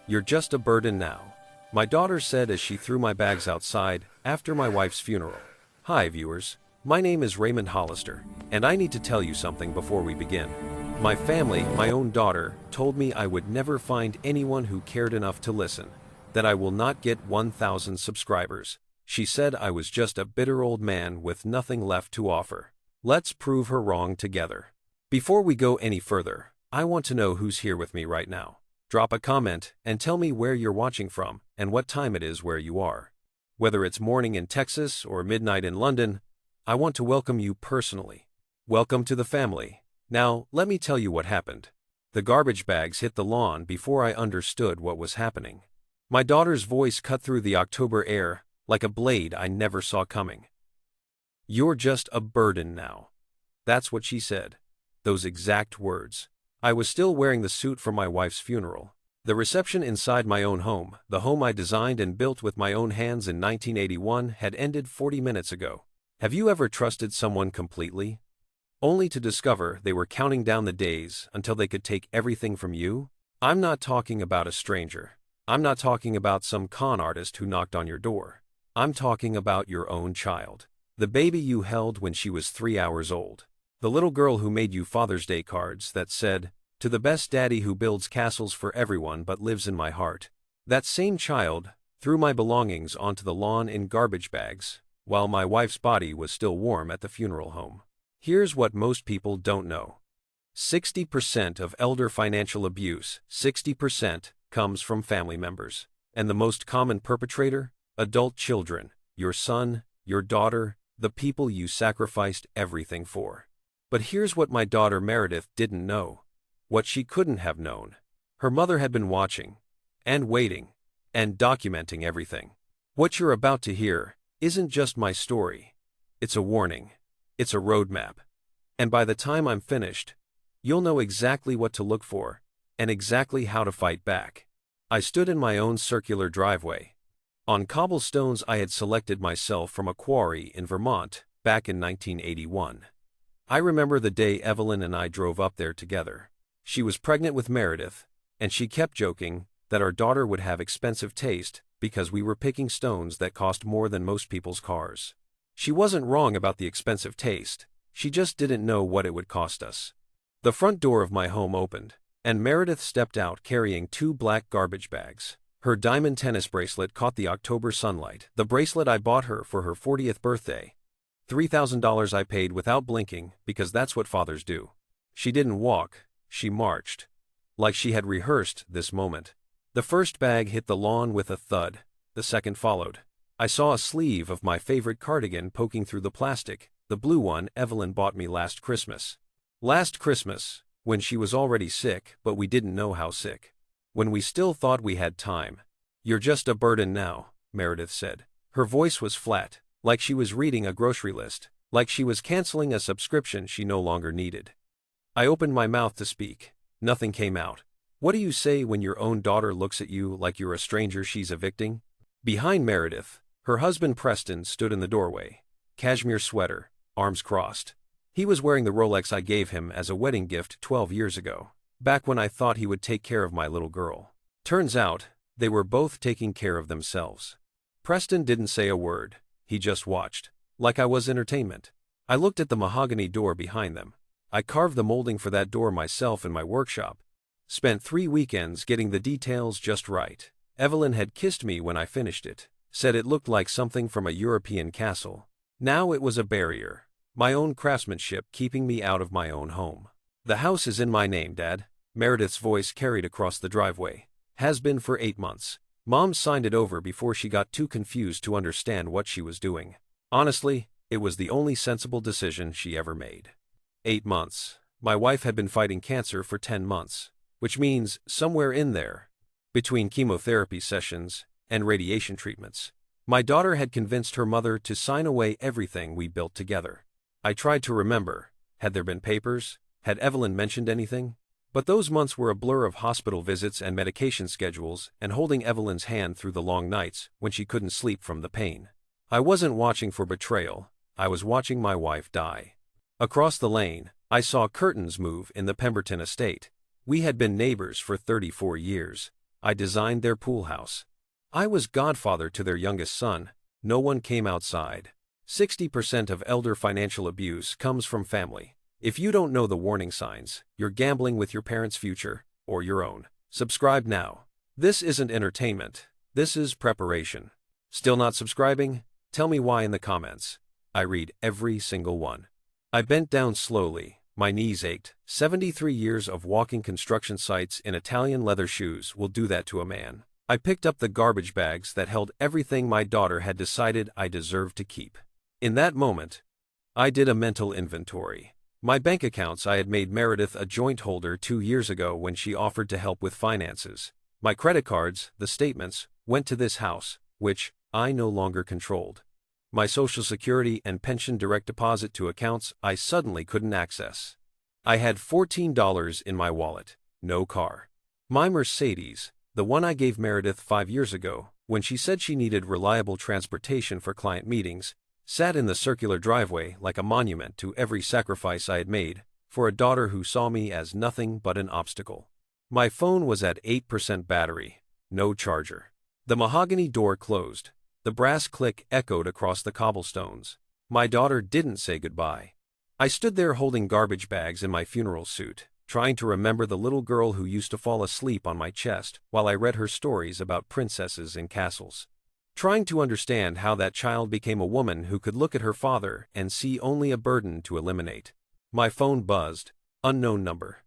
You're just a burden now, my daughter said as she threw my bags outside after my wife's funeral. Hi viewers, my name is Raymond Hollister, and I need to tell you something before we begin. My family, my own daughter, told me I would never find anyone who cared enough to listen, that I will not get 1,000 subscribers. She said I was just a bitter old man with nothing left to offer. Let's prove her wrong together. Before we go any further, I want to know who's here with me right now. Drop a comment and tell me where you're watching from and what time it is where you are. Whether it's morning in Texas or midnight in London, I want to welcome you personally. Welcome to the family. Now, let me tell you what happened. The garbage bags hit the lawn before I understood what was happening. My daughter's voice cut through the October air like a blade I never saw coming. You're just a burden now. That's what she said. Those exact words. I was still wearing the suit from my wife's funeral. The reception inside my own home, the home I designed and built with my own hands in 1981, had ended 40 minutes ago. Have you ever trusted someone completely, only to discover they were counting down the days until they could take everything from you? I'm not talking about a stranger. I'm not talking about some con artist who knocked on your door. I'm talking about your own child. The baby you held when she was 3 hours old. The little girl who made you Father's Day cards that said, "To the best daddy who builds castles for everyone but lives in my heart." That same child threw my belongings onto the lawn in garbage bags, while my wife's body was still warm at the funeral home. Here's what most people don't know. 60% of elder financial abuse, 60%, comes from family members. And the most common perpetrator? Adult children, your son, your daughter, the people you sacrificed everything for. But here's what my daughter Meredith didn't know. What she couldn't have known. Her mother had been watching, and waiting, and documenting everything. What you're about to hear isn't just my story. It's a warning. It's a roadmap. And by the time I'm finished, you'll know exactly what to look for, and exactly how to fight back. I stood in my own circular driveway. On cobblestones I had selected myself from a quarry in Vermont, back in 1981. I remember the day Evelyn and I drove up there together. She was pregnant with Meredith, and she kept joking that our daughter would have expensive taste because we were picking stones that cost more than most people's cars. She wasn't wrong about the expensive taste, she just didn't know what it would cost us. The front door of my home opened, and Meredith stepped out carrying 2 black garbage bags. Her diamond tennis bracelet caught the October sunlight, the bracelet I bought her for her 40th birthday. $3,000 I paid without blinking because that's what fathers do. She didn't walk, she marched. Like she had rehearsed this moment. The first bag hit the lawn with a thud, the second followed. I saw a sleeve of my favorite cardigan poking through the plastic, the blue one Evelyn bought me last Christmas. Last Christmas, when she was already sick but we didn't know how sick. When we still thought we had time. You're just a burden now, Meredith said. Her voice was flat. Like she was reading a grocery list, like she was canceling a subscription she no longer needed. I opened my mouth to speak. Nothing came out. What do you say when your own daughter looks at you like you're a stranger she's evicting? Behind Meredith, her husband Preston stood in the doorway. Cashmere sweater, arms crossed. He was wearing the Rolex I gave him as a wedding gift 12 years ago, back when I thought he would take care of my little girl. Turns out, they were both taking care of themselves. Preston didn't say a word. He just watched, like I was entertainment. I looked at the mahogany door behind them. I carved the molding for that door myself in my workshop. Spent 3 weekends getting the details just right. Evelyn had kissed me when I finished it, said it looked like something from a European castle. Now it was a barrier, my own craftsmanship keeping me out of my own home. The house is in my name, Dad, Meredith's voice carried across the driveway. Has been for 8 months. Mom signed it over before she got too confused to understand what she was doing. Honestly, it was the only sensible decision she ever made. 8 months. My wife had been fighting cancer for 10 months, which means somewhere in there, between chemotherapy sessions and radiation treatments, my daughter had convinced her mother to sign away everything we built together. I tried to remember, had there been papers? Had Evelyn mentioned anything? But those months were a blur of hospital visits and medication schedules and holding Evelyn's hand through the long nights when she couldn't sleep from the pain. I wasn't watching for betrayal, I was watching my wife die. Across the lane, I saw curtains move in the Pemberton estate. We had been neighbors for 34 years. I designed their pool house. I was godfather to their youngest son. No one came outside. 60% of elder financial abuse comes from family. If you don't know the warning signs, you're gambling with your parents' future, or your own. Subscribe now. This isn't entertainment. This is preparation. Still not subscribing? Tell me why in the comments. I read every single one. I bent down slowly. My knees ached. 73 years of walking construction sites in Italian leather shoes will do that to a man. I picked up the garbage bags that held everything my daughter had decided I deserved to keep. In that moment, I did a mental inventory. My bank accounts. I had made Meredith a joint holder 2 years ago when she offered to help with finances. My credit cards, the statements, went to this house, which I no longer controlled. My Social Security and pension direct deposit to accounts I suddenly couldn't access. I had $14 in my wallet, no car. My Mercedes, the one I gave Meredith 5 years ago, when she said she needed reliable transportation for client meetings, sat in the circular driveway like a monument to every sacrifice I had made for a daughter who saw me as nothing but an obstacle. My phone was at 8% battery, no charger. The mahogany door closed. The brass click echoed across the cobblestones. My daughter didn't say goodbye. I stood there holding garbage bags in my funeral suit, trying to remember the little girl who used to fall asleep on my chest while I read her stories about princesses and castles. Trying to understand how that child became a woman who could look at her father and see only a burden to eliminate. My phone buzzed. Unknown number.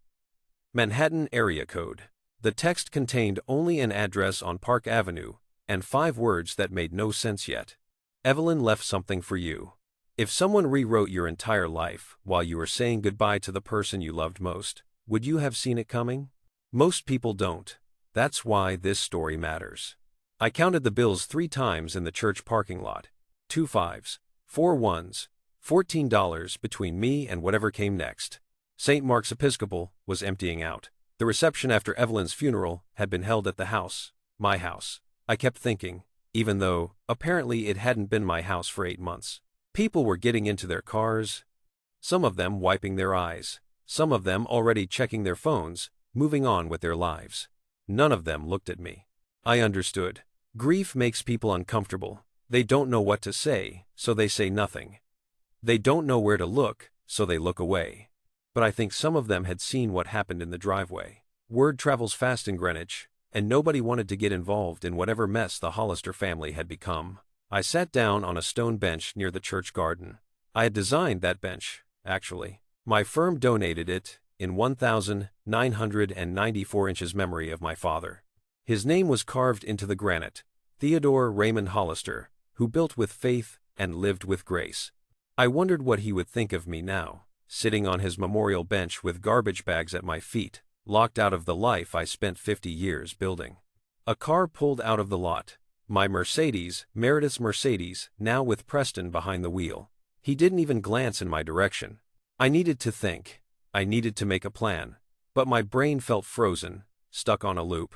Manhattan area code. The text contained only an address on Park Avenue and 5 words that made no sense yet. Evelyn left something for you. If someone rewrote your entire life while you were saying goodbye to the person you loved most, would you have seen it coming? Most people don't. That's why this story matters. I counted the bills 3 times in the church parking lot. 2 5s, 4 1s, $14 between me and whatever came next. St. Mark's Episcopal was emptying out. The reception after Evelyn's funeral had been held at the house, my house. I kept thinking, even though, apparently it hadn't been my house for 8 months. People were getting into their cars, some of them wiping their eyes, some of them already checking their phones, moving on with their lives. None of them looked at me. I understood. Grief makes people uncomfortable. They don't know what to say, so they say nothing. They don't know where to look, so they look away. But I think some of them had seen what happened in the driveway. Word travels fast in Greenwich, and nobody wanted to get involved in whatever mess the Hollister family had become. I sat down on a stone bench near the church garden. I had designed that bench, actually. My firm donated it in 1,994 inches memory of my father. His name was carved into the granite, Theodore Raymond Hollister, who built with faith and lived with grace. I wondered what he would think of me now, sitting on his memorial bench with garbage bags at my feet, locked out of the life I spent 50 years building. A car pulled out of the lot. My Mercedes, Meredith's Mercedes, now with Preston behind the wheel. He didn't even glance in my direction. I needed to think. I needed to make a plan. But my brain felt frozen, stuck on a loop.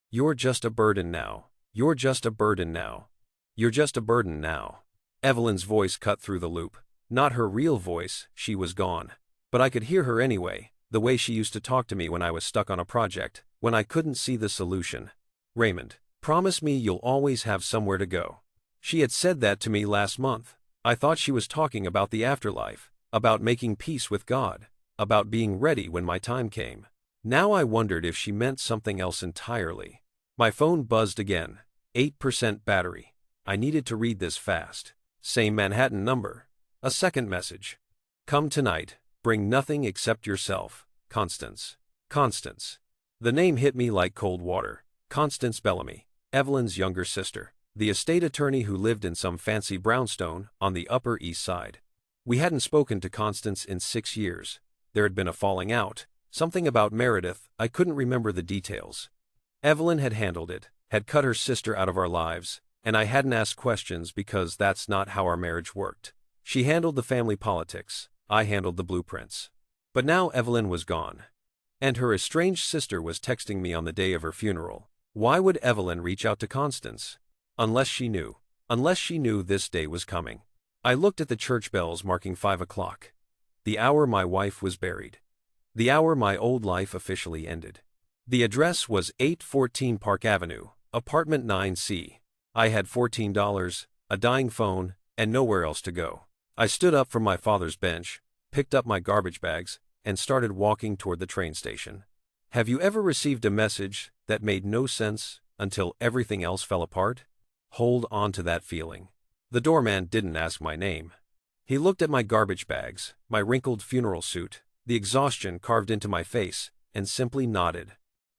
You're just a burden now. You're just a burden now. You're just a burden now. Evelyn's voice cut through the loop. Not her real voice, she was gone. But I could hear her anyway, the way she used to talk to me when I was stuck on a project, when I couldn't see the solution. Raymond, promise me you'll always have somewhere to go. She had said that to me last month. I thought she was talking about the afterlife, about making peace with God, about being ready when my time came. Now I wondered if she meant something else entirely. My phone buzzed again. 8% battery. I needed to read this fast. Same Manhattan number. A second message. Come tonight. Bring nothing except yourself. Constance. Constance. The name hit me like cold water. Constance Bellamy, Evelyn's younger sister, the estate attorney who lived in some fancy brownstone on the Upper East Side. We hadn't spoken to Constance in 6 years. There had been a falling out, something about Meredith, I couldn't remember the details. Evelyn had handled it, had cut her sister out of our lives, and I hadn't asked questions because that's not how our marriage worked. She handled the family politics, I handled the blueprints. But now Evelyn was gone. And her estranged sister was texting me on the day of her funeral. Why would Evelyn reach out to Constance? Unless she knew this day was coming. I looked at the church bells marking 5 o'clock. The hour my wife was buried. The hour my old life officially ended. The address was 814 Park Avenue, apartment 9C. I had $14, a dying phone, and nowhere else to go. I stood up from my father's bench, picked up my garbage bags, and started walking toward the train station. Have you ever received a message that made no sense until everything else fell apart? Hold on to that feeling. The doorman didn't ask my name. He looked at my garbage bags, my wrinkled funeral suit, the exhaustion carved into my face, and simply nodded.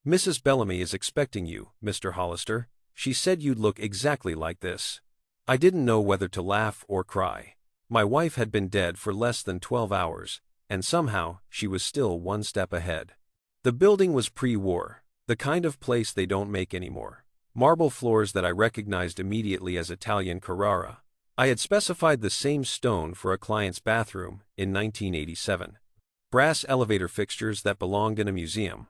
Mrs. Bellamy is expecting you, Mr. Hollister. She said you'd look exactly like this. I didn't know whether to laugh or cry. My wife had been dead for less than 12 hours, and somehow she was still one step ahead. The building was pre-war, the kind of place they don't make anymore. Marble floors that I recognized immediately as Italian Carrara. I had specified the same stone for a client's bathroom in 1987. Brass elevator fixtures that belonged in a museum.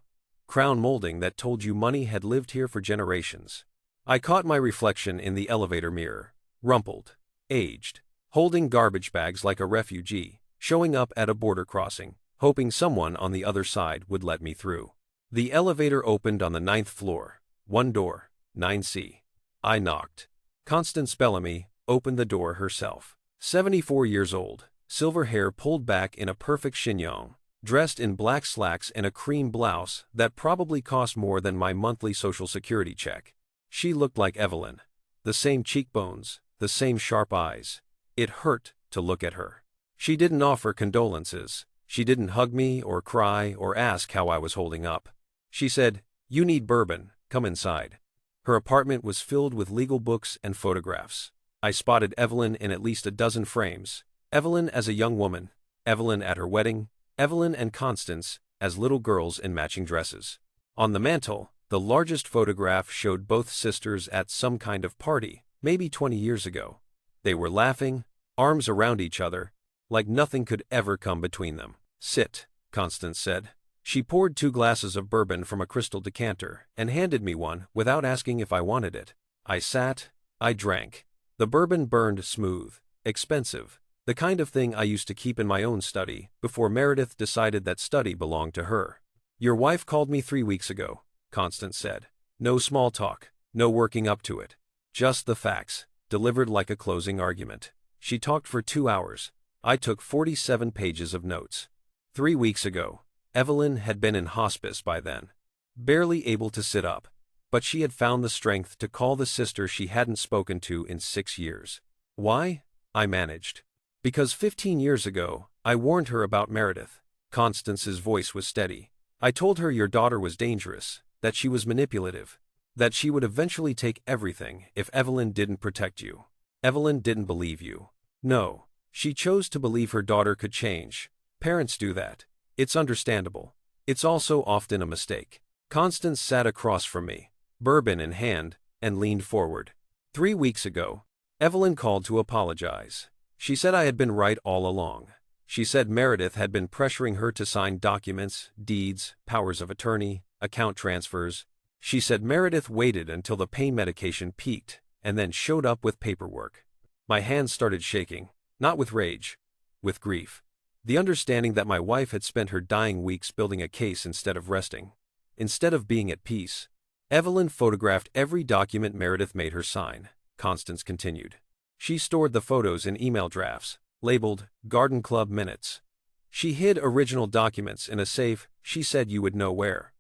Crown molding that told you money had lived here for generations. I caught my reflection in the elevator mirror, rumpled, aged, holding garbage bags like a refugee, showing up at a border crossing, hoping someone on the other side would let me through. The elevator opened on the 9th floor, one door, 9C. I knocked. Constance Bellamy opened the door herself. 74 years old, silver hair pulled back in a perfect chignon, dressed in black slacks and a cream blouse that probably cost more than my monthly Social Security check. She looked like Evelyn. The same cheekbones, the same sharp eyes. It hurt to look at her. She didn't offer condolences. She didn't hug me or cry or ask how I was holding up. She said, "You need bourbon, come inside." Her apartment was filled with legal books and photographs. I spotted Evelyn in at least a dozen frames. Evelyn as a young woman, Evelyn at her wedding, Evelyn and Constance as little girls in matching dresses. On the mantel, the largest photograph showed both sisters at some kind of party, maybe 20 years ago. They were laughing, arms around each other, like nothing could ever come between them. "Sit," Constance said. She poured 2 glasses of bourbon from a crystal decanter and handed me one without asking if I wanted it. I sat, I drank. The bourbon burned smooth, expensive, the kind of thing I used to keep in my own study before Meredith decided that study belonged to her. "Your wife called me 3 weeks ago," Constance said. No small talk, no working up to it. Just the facts, delivered like a closing argument. She talked for 2 hours. I took 47 pages of notes. 3 weeks ago, Evelyn had been in hospice by then. Barely able to sit up. But she had found the strength to call the sister she hadn't spoken to in 6 years. Why? I managed. Because 15 years ago, I warned her about Meredith. Constance's voice was steady. I told her your daughter was dangerous, that she was manipulative, that she would eventually take everything if Evelyn didn't protect you. Evelyn didn't believe you. No, she chose to believe her daughter could change. Parents do that. It's understandable. It's also often a mistake. Constance sat across from me, bourbon in hand, and leaned forward. 3 weeks ago, Evelyn called to apologize. She said I had been right all along. She said Meredith had been pressuring her to sign documents, deeds, powers of attorney, account transfers. She said Meredith waited until the pain medication peaked, and then showed up with paperwork. My hands started shaking, not with rage, with grief. The understanding that my wife had spent her dying weeks building a case instead of resting. Instead of being at peace. Evelyn photographed every document Meredith made her sign, Constance continued. She stored the photos in email drafts, labeled Garden Club Minutes. She hid original documents in a safe she said you would know where.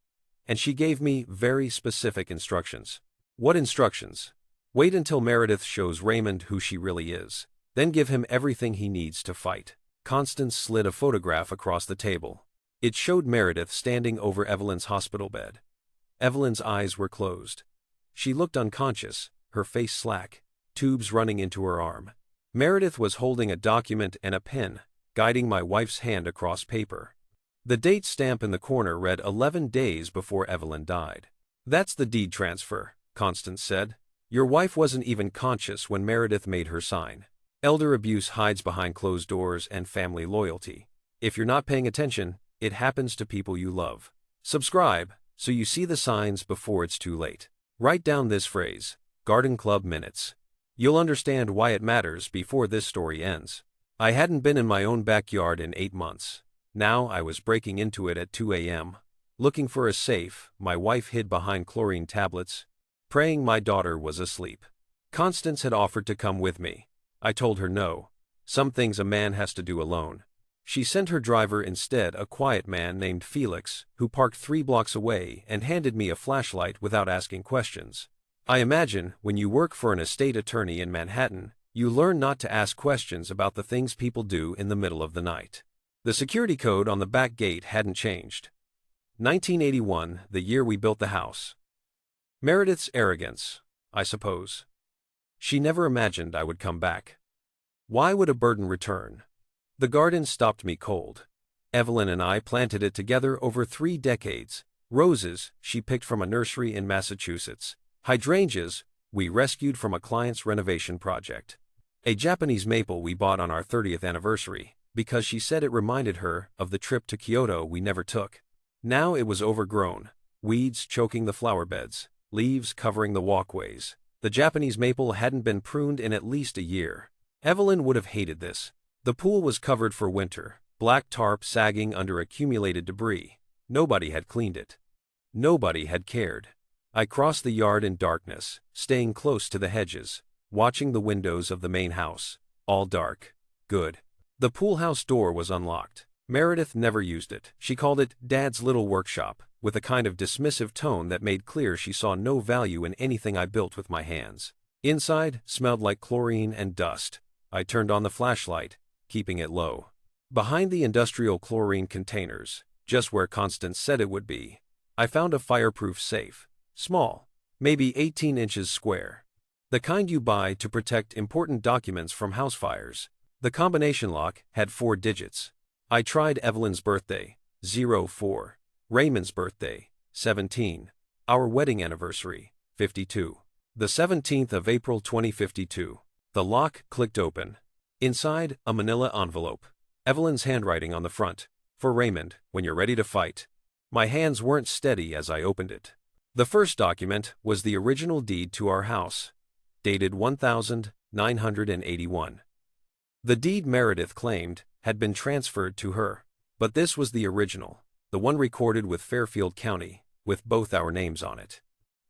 And she gave me very specific instructions. What instructions? Wait until Meredith shows Raymond who she really is. Then give him everything he needs to fight. Constance slid a photograph across the table. It showed Meredith standing over Evelyn's hospital bed. Evelyn's eyes were closed. She looked unconscious, her face slack, tubes running into her arm. Meredith was holding a document and a pen, guiding my wife's hand across paper. The date stamp in the corner read 11 days before Evelyn died. "That's the deed transfer," Constance said. "Your wife wasn't even conscious when Meredith made her sign. Elder abuse hides behind closed doors and family loyalty. If you're not paying attention, it happens to people you love. Subscribe, so you see the signs before it's too late. Write down this phrase, Garden Club Minutes. You'll understand why it matters before this story ends." I hadn't been in my own backyard in 8 months. Now I was breaking into it at 2 a.m. Looking for a safe, my wife hid behind chlorine tablets, praying my daughter was asleep. Constance had offered to come with me. I told her no. Some things a man has to do alone. She sent her driver instead, a quiet man named Felix, who parked 3 blocks away and handed me a flashlight without asking questions. I imagine, when you work for an estate attorney in Manhattan, you learn not to ask questions about the things people do in the middle of the night. The security code on the back gate hadn't changed. 1981, the year we built the house. Meredith's arrogance, I suppose. She never imagined I would come back. Why would a burden return? The garden stopped me cold. Evelyn and I planted it together over 3 decades. Roses, she picked from a nursery in Massachusetts. Hydrangeas, we rescued from a client's renovation project. A Japanese maple we bought on our 30th anniversary, because she said it reminded her of the trip to Kyoto we never took. Now it was overgrown, weeds choking the flower beds, leaves covering the walkways. The Japanese maple hadn't been pruned in at least a year. Evelyn would have hated this. The pool was covered for winter, black tarp sagging under accumulated debris. Nobody had cleaned it. Nobody had cared. I crossed the yard in darkness, staying close to the hedges, watching the windows of the main house. All dark. Good. The pool house door was unlocked. Meredith never used it. She called it Dad's little workshop, with a kind of dismissive tone that made clear she saw no value in anything I built with my hands. Inside smelled like chlorine and dust. I turned on the flashlight, keeping it low. Behind the industrial chlorine containers, just where Constance said it would be, I found a fireproof safe. Small, maybe 18 inches square. The kind you buy to protect important documents from house fires. The combination lock had 4 digits. I tried Evelyn's birthday, 04. Raymond's birthday, 17. Our wedding anniversary, 52. The 17th of April 2052. The lock clicked open. Inside, a manila envelope. Evelyn's handwriting on the front. For Raymond, when you're ready to fight. My hands weren't steady as I opened it. The first document was the original deed to our house, dated 1981. The deed Meredith claimed had been transferred to her, but this was the original, the one recorded with Fairfield County, with both our names on it.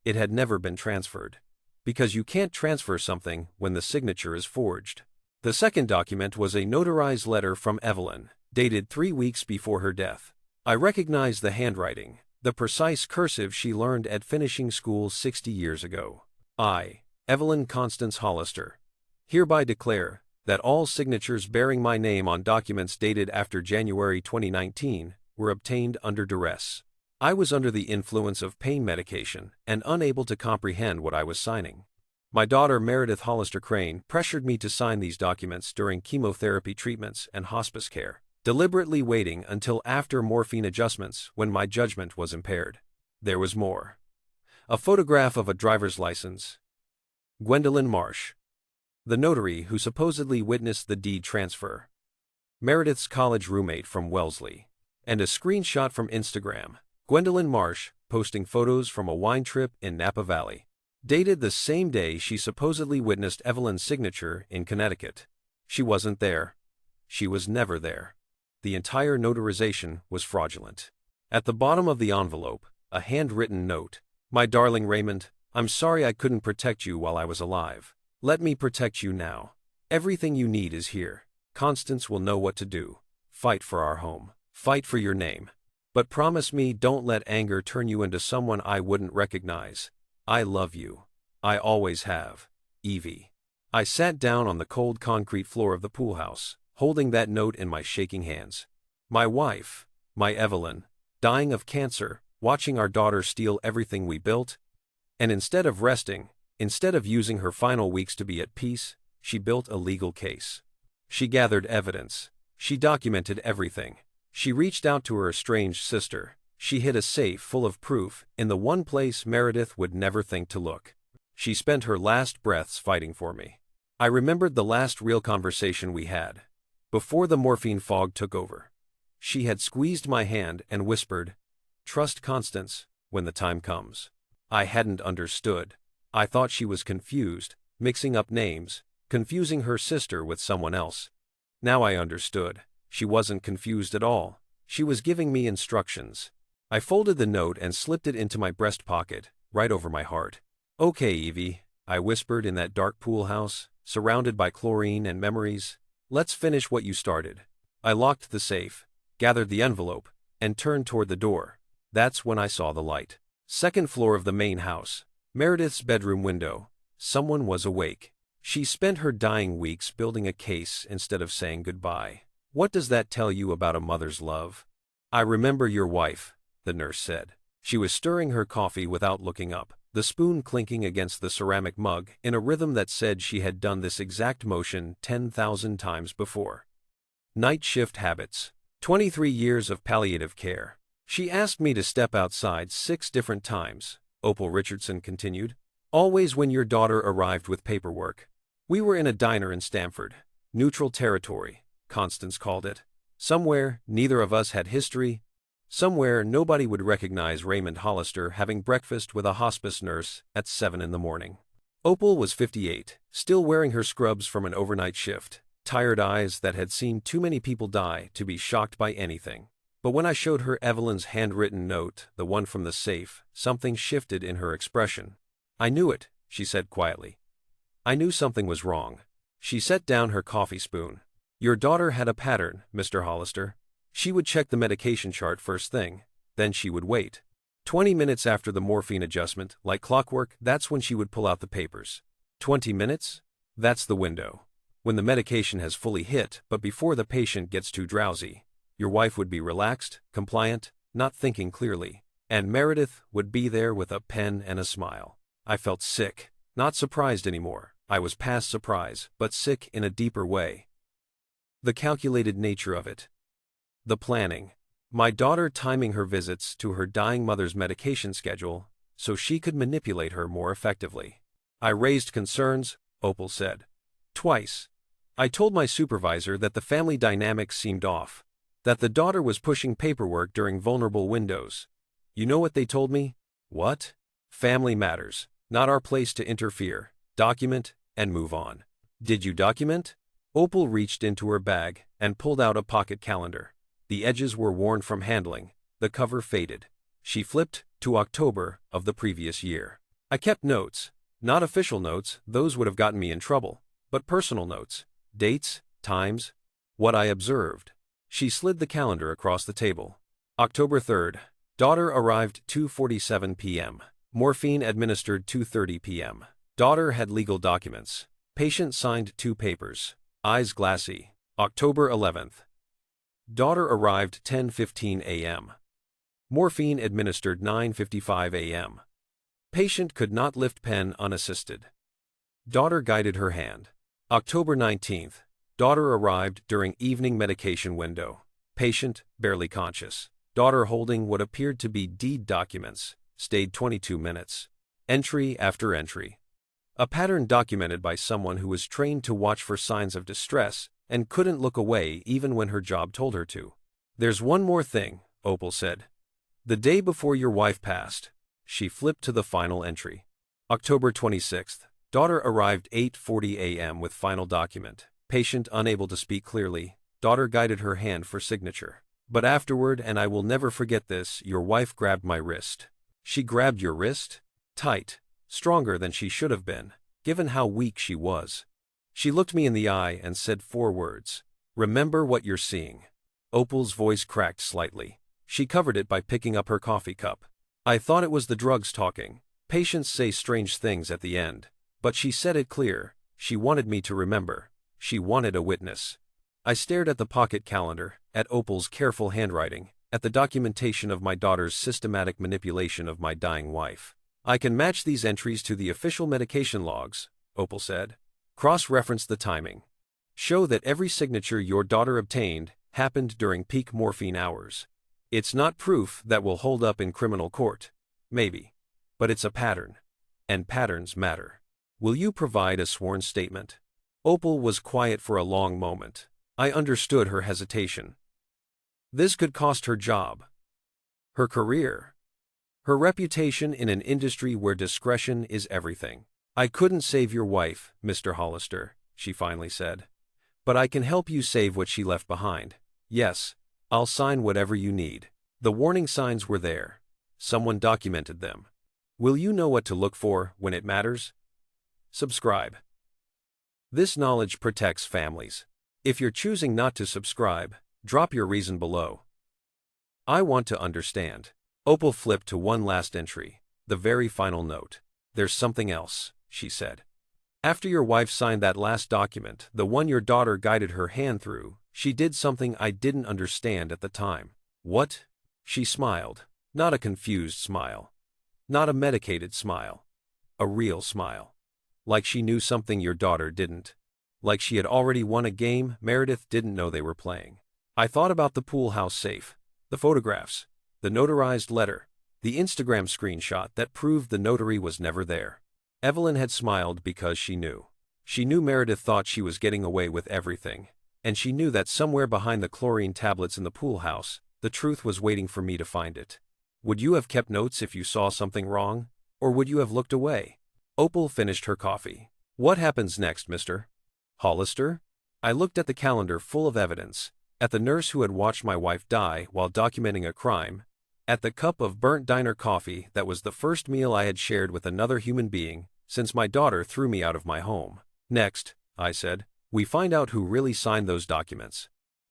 It had never been transferred, because you can't transfer something when the signature is forged. The second document was a notarized letter from Evelyn, dated 3 weeks before her death. I recognized the handwriting, the precise cursive she learned at finishing school 60 years ago. I, Evelyn Constance Hollister, hereby declare that all signatures bearing my name on documents dated after January 2019 were obtained under duress. I was under the influence of pain medication and unable to comprehend what I was signing. My daughter Meredith Hollister Crane pressured me to sign these documents during chemotherapy treatments and hospice care, deliberately waiting until after morphine adjustments when my judgment was impaired. There was more. A photograph of a driver's license. Gwendolyn Marsh, the notary who supposedly witnessed the deed transfer. Meredith's college roommate from Wellesley. And a screenshot from Instagram. Gwendolyn Marsh posting photos from a wine trip in Napa Valley. Dated the same day she supposedly witnessed Evelyn's signature in Connecticut. She wasn't there. She was never there. The entire notarization was fraudulent. At the bottom of the envelope, a handwritten note. My darling Raymond, I'm sorry I couldn't protect you while I was alive. Let me protect you now. Everything you need is here. Constance will know what to do. Fight for our home. Fight for your name. But promise me don't let anger turn you into someone I wouldn't recognize. I love you. I always have. Evie. I sat down on the cold concrete floor of the pool house, holding that note in my shaking hands. My wife, my Evelyn, dying of cancer, watching our daughter steal everything we built. And instead of resting, instead of using her final weeks to be at peace, she built a legal case. She gathered evidence. She documented everything. She reached out to her estranged sister. She hid a safe full of proof in the one place Meredith would never think to look. She spent her last breaths fighting for me. I remembered the last real conversation we had, before the morphine fog took over. She had squeezed my hand and whispered, "Trust Constance when the time comes." I hadn't understood. I thought she was confused, mixing up names, confusing her sister with someone else. Now I understood. She wasn't confused at all. She was giving me instructions. I folded the note and slipped it into my breast pocket, right over my heart. Okay, Evie, I whispered in that dark pool house, surrounded by chlorine and memories. Let's finish what you started. I locked the safe, gathered the envelope, and turned toward the door. That's when I saw the light. Second floor of the main house. Meredith's bedroom window. Someone was awake. She spent her dying weeks building a case instead of saying goodbye. What does that tell you about a mother's love? I remember your wife, the nurse said. She was stirring her coffee without looking up, the spoon clinking against the ceramic mug in a rhythm that said she had done this exact motion 10,000 times before. Night shift habits. 23 years of palliative care. She asked me to step outside 6 different times, Opal Richardson continued. Always when your daughter arrived with paperwork. We were in a diner in Stamford. Neutral territory, Constance called it. Somewhere neither of us had history. Somewhere nobody would recognize Raymond Hollister having breakfast with a hospice nurse at 7 in the morning. Opal was 58, still wearing her scrubs from an overnight shift, tired eyes that had seen too many people die to be shocked by anything. But when I showed her Evelyn's handwritten note, the one from the safe, something shifted in her expression. I knew it, she said quietly. I knew something was wrong. She set down her coffee spoon. Your daughter had a pattern, Mr. Hollister. She would check the medication chart first thing, then she would wait. 20 minutes after the morphine adjustment, like clockwork, that's when she would pull out the papers. 20 minutes? That's the window. When the medication has fully hit, but before the patient gets too drowsy. Your wife would be relaxed, compliant, not thinking clearly, and Meredith would be there with a pen and a smile. I felt sick, not surprised anymore. I was past surprise, but sick in a deeper way. The calculated nature of it. The planning. My daughter timing her visits to her dying mother's medication schedule so she could manipulate her more effectively. I raised concerns, Opal said. Twice. I told my supervisor that the family dynamic seemed off, that the daughter was pushing paperwork during vulnerable windows. You know what they told me? What? Family matters, not our place to interfere. Document and move on. Did you document? Opal reached into her bag and pulled out a pocket calendar. The edges were worn from handling, the cover faded. She flipped to October of the previous year. I kept notes, not official notes, those would have gotten me in trouble, but personal notes, dates, times, what I observed. She slid the calendar across the table. October 3rd, daughter arrived 2:47 p.m. Morphine administered 2:30 p.m. Daughter had legal documents. Patient signed 2 papers. Eyes glassy. October 11th. Daughter arrived 10:15 a.m. Morphine administered 9:55 a.m. Patient could not lift pen unassisted. Daughter guided her hand. October 19th. Daughter arrived during evening medication window. Patient barely conscious. Daughter holding what appeared to be deed documents. Stayed 22 minutes. Entry after entry. A pattern documented by someone who was trained to watch for signs of distress and couldn't look away even when her job told her to. There's one more thing, Opal said. The day before your wife passed. She flipped to the final entry. October 26th. Daughter arrived 8:40 a.m. with final document. Patient unable to speak clearly. Daughter guided her hand for signature. But afterward, and I will never forget this, your wife grabbed my wrist. She grabbed your wrist? Tight. Stronger than she should have been, given how weak she was. She looked me in the eye and said 4 words. Remember what you're seeing. Opal's voice cracked slightly. She covered it by picking up her coffee cup. I thought it was the drugs talking. Patients say strange things at the end. But she said it clear. She wanted me to remember. She wanted a witness. I stared at the pocket calendar, at Opal's careful handwriting, at the documentation of my daughter's systematic manipulation of my dying wife. I can match these entries to the official medication logs, Opal said. Cross-reference the timing. Show that every signature your daughter obtained happened during peak morphine hours. It's not proof that will hold up in criminal court. Maybe. But it's a pattern. And patterns matter. Will you provide a sworn statement? Opal was quiet for a long moment. I understood her hesitation. This could cost her job. Her career. Her reputation in an industry where discretion is everything. I couldn't save your wife, Mr. Hollister, she finally said. But I can help you save what she left behind. Yes, I'll sign whatever you need. The warning signs were there. Someone documented them. Will you know what to look for when it matters? Subscribe. This knowledge protects families. If you're choosing not to subscribe, drop your reason below. I want to understand. Opal flipped to one last entry, the very final note. There's something else, she said. After your wife signed that last document, the one your daughter guided her hand through, she did something I didn't understand at the time. What? She smiled. Not a confused smile. Not a medicated smile. A real smile. Like she knew something your daughter didn't. Like she had already won a game Meredith didn't know they were playing. I thought about the pool house safe, the photographs, the notarized letter, the Instagram screenshot that proved the notary was never there. Evelyn had smiled because she knew. She knew Meredith thought she was getting away with everything, and she knew that somewhere behind the chlorine tablets in the pool house, the truth was waiting for me to find it. Would you have kept notes if you saw something wrong, or would you have looked away? Opal finished her coffee. What happens next, Mr. Hollister? I looked at the calendar full of evidence, at the nurse who had watched my wife die while documenting a crime, at the cup of burnt diner coffee that was the first meal I had shared with another human being since my daughter threw me out of my home. Next, I said, we find out who really signed those documents.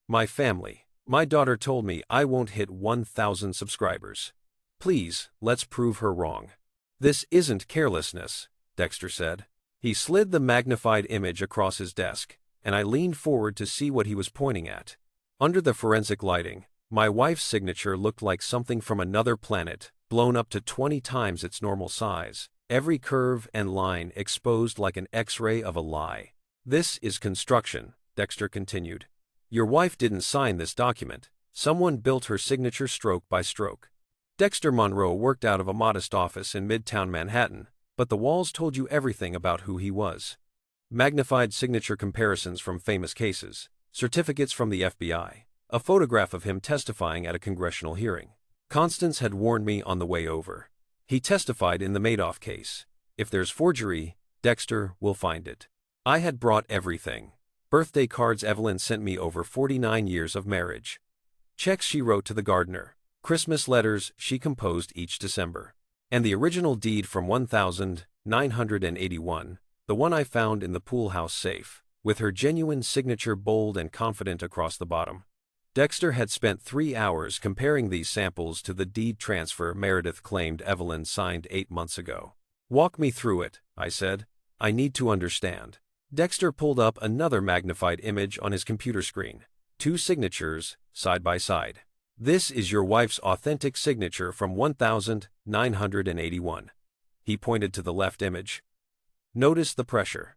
My family. My daughter told me I won't hit 1,000 subscribers. Please, let's prove her wrong. This isn't carelessness, Dexter said. He slid the magnified image across his desk, and I leaned forward to see what he was pointing at. Under the forensic lighting, my wife's signature looked like something from another planet, blown up to 20 times its normal size, every curve and line exposed like an X-ray of a lie. This is construction, Dexter continued. Your wife didn't sign this document. Someone built her signature stroke by stroke. Dexter Monroe worked out of a modest office in Midtown Manhattan, but the walls told you everything about who he was. Magnified signature comparisons from famous cases, certificates from the FBI, a photograph of him testifying at a congressional hearing. Constance had warned me on the way over. He testified in the Madoff case. If there's forgery, Dexter will find it. I had brought everything. Birthday cards Evelyn sent me over 49 years of marriage. Checks she wrote to the gardener. Christmas letters she composed each December. And the original deed from 1981, the one I found in the pool house safe, with her genuine signature bold and confident across the bottom. Dexter had spent 3 hours comparing these samples to the deed transfer Meredith claimed Evelyn signed 8 months ago. Walk me through it, I said. I need to understand. Dexter pulled up another magnified image on his computer screen. 2 signatures, side by side. This is your wife's authentic signature from 1981. He pointed to the left image. Notice the pressure.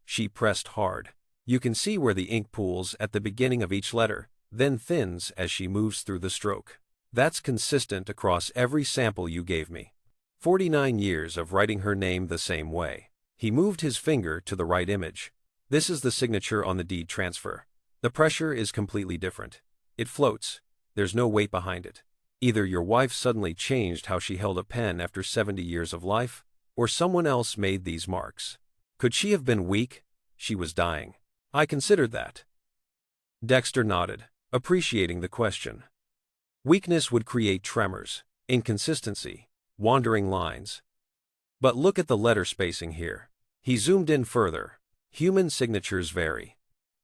She pressed hard. You can see where the ink pools at the beginning of each letter, then thins as she moves through the stroke. That's consistent across every sample you gave me. 49 years of writing her name the same way. He moved his finger to the right image. This is the signature on the deed transfer. The pressure is completely different. It floats. There's no weight behind it. Either your wife suddenly changed how she held a pen after 70 years of life, or someone else made these marks. Could she have been weak? She was dying. I considered that. Dexter nodded, appreciating the question. Weakness would create tremors, inconsistency, wandering lines. But look at the letter spacing here. He zoomed in further. Human signatures vary.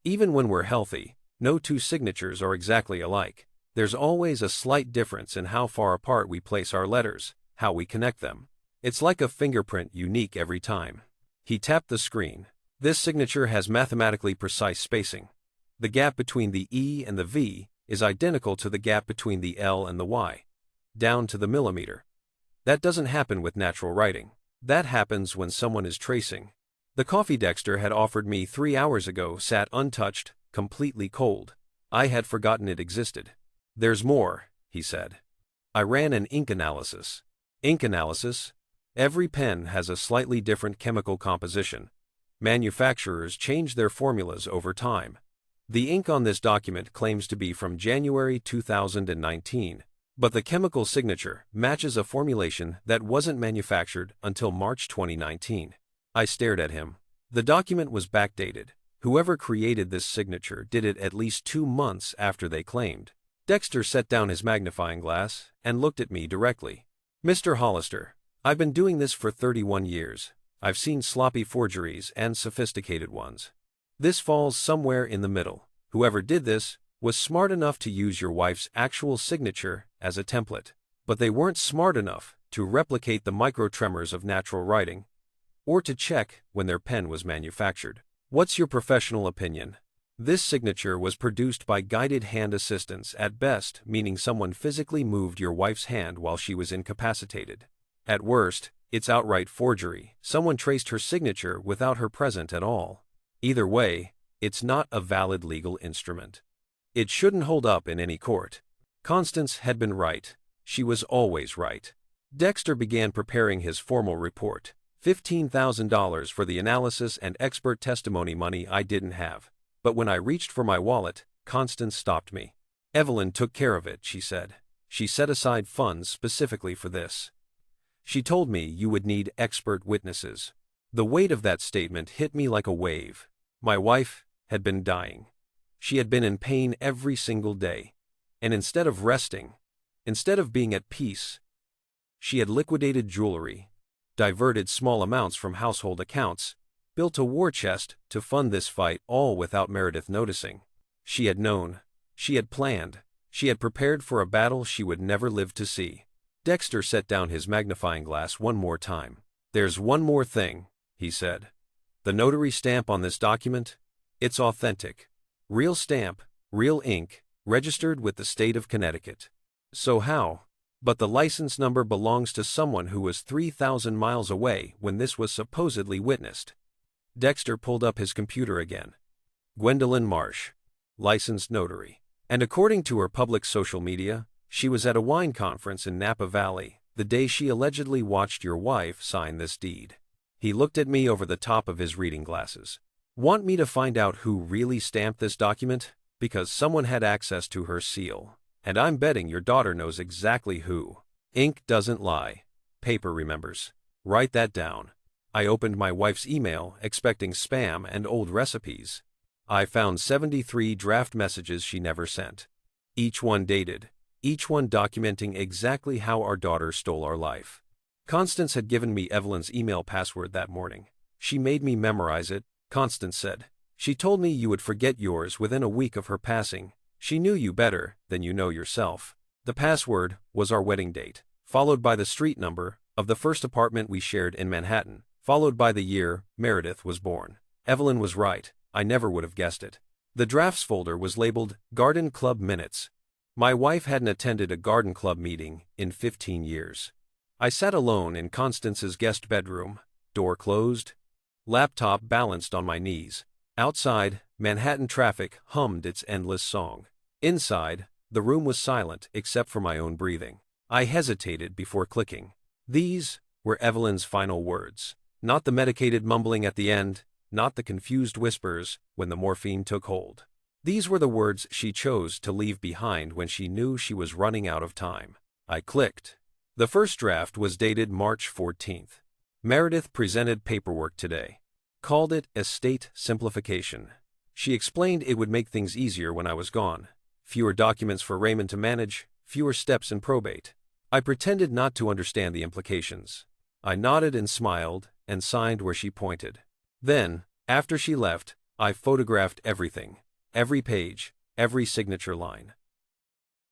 Even when we're healthy, no 2 signatures are exactly alike. There's always a slight difference in how far apart we place our letters, how we connect them. It's like a fingerprint, unique every time. He tapped the screen. This signature has mathematically precise spacing. The gap between the E and the V is identical to the gap between the L and the Y, down to the millimeter. That doesn't happen with natural writing. That happens when someone is tracing. The coffee Dexter had offered me 3 hours ago sat untouched, completely cold. I had forgotten it existed. There's more, he said. I ran an ink analysis. Ink analysis? Every pen has a slightly different chemical composition. Manufacturers change their formulas over time. The ink on this document claims to be from January 2019, but the chemical signature matches a formulation that wasn't manufactured until March 2019. I stared at him. The document was backdated. Whoever created this signature did it at least 2 months after they claimed. Dexter set down his magnifying glass and looked at me directly. Mr. Hollister, I've been doing this for 31 years. I've seen sloppy forgeries and sophisticated ones. This falls somewhere in the middle. Whoever did this was smart enough to use your wife's actual signature as a template, but they weren't smart enough to replicate the micro-tremors of natural writing, or to check when their pen was manufactured. What's your professional opinion? This signature was produced by guided hand assistance at best, meaning someone physically moved your wife's hand while she was incapacitated. At worst, it's outright forgery. Someone traced her signature without her present at all. Either way, it's not a valid legal instrument. It shouldn't hold up in any court. Constance had been right. She was always right. Dexter began preparing his formal report. $15,000 for the analysis and expert testimony, money I didn't have. But when I reached for my wallet, Constance stopped me. Evelyn took care of it, she said. She set aside funds specifically for this. She told me you would need expert witnesses. The weight of that statement hit me like a wave. My wife had been dying. She had been in pain every single day. And instead of resting, instead of being at peace, she had liquidated jewelry, diverted small amounts from household accounts, built a war chest to fund this fight, all without Meredith noticing. She had known. She had planned. She had prepared for a battle she would never live to see. Dexter set down his magnifying glass one more time. There's one more thing, he said. The notary stamp on this document? It's authentic. Real stamp, real ink, registered with the state of Connecticut. So how? But the license number belongs to someone who was 3,000 miles away when this was supposedly witnessed. Dexter pulled up his computer again. Gwendolyn Marsh, licensed notary. And according to her public social media, she was at a wine conference in Napa Valley the day she allegedly watched your wife sign this deed. He looked at me over the top of his reading glasses. Want me to find out who really stamped this document? Because someone had access to her seal. And I'm betting your daughter knows exactly who. Ink doesn't lie. Paper remembers. Write that down. I opened my wife's email, expecting spam and old recipes. I found 73 draft messages she never sent. Each one dated. Each one documenting exactly how our daughter stole our life. Constance had given me Evelyn's email password that morning. She made me memorize it, Constance said. She told me you would forget yours within a week of her passing. She knew you better than you know yourself. The password was our wedding date, followed by the street number of the first apartment we shared in Manhattan, followed by the year Meredith was born. Evelyn was right. I never would have guessed it. The drafts folder was labeled Garden Club Minutes. My wife hadn't attended a garden club meeting in 15 years. I sat alone in Constance's guest bedroom, door closed, laptop balanced on my knees. Outside, Manhattan traffic hummed its endless song. Inside, the room was silent except for my own breathing. I hesitated before clicking. These were Evelyn's final words. Not the medicated mumbling at the end, not the confused whispers when the morphine took hold. These were the words she chose to leave behind when she knew she was running out of time. I clicked. The first draft was dated March 14th. Meredith presented paperwork today. Called it estate simplification. She explained it would make things easier when I was gone. Fewer documents for Raymond to manage, fewer steps in probate. I pretended not to understand the implications. I nodded and smiled and signed where she pointed. Then, after she left, I photographed everything. Every page, every signature line.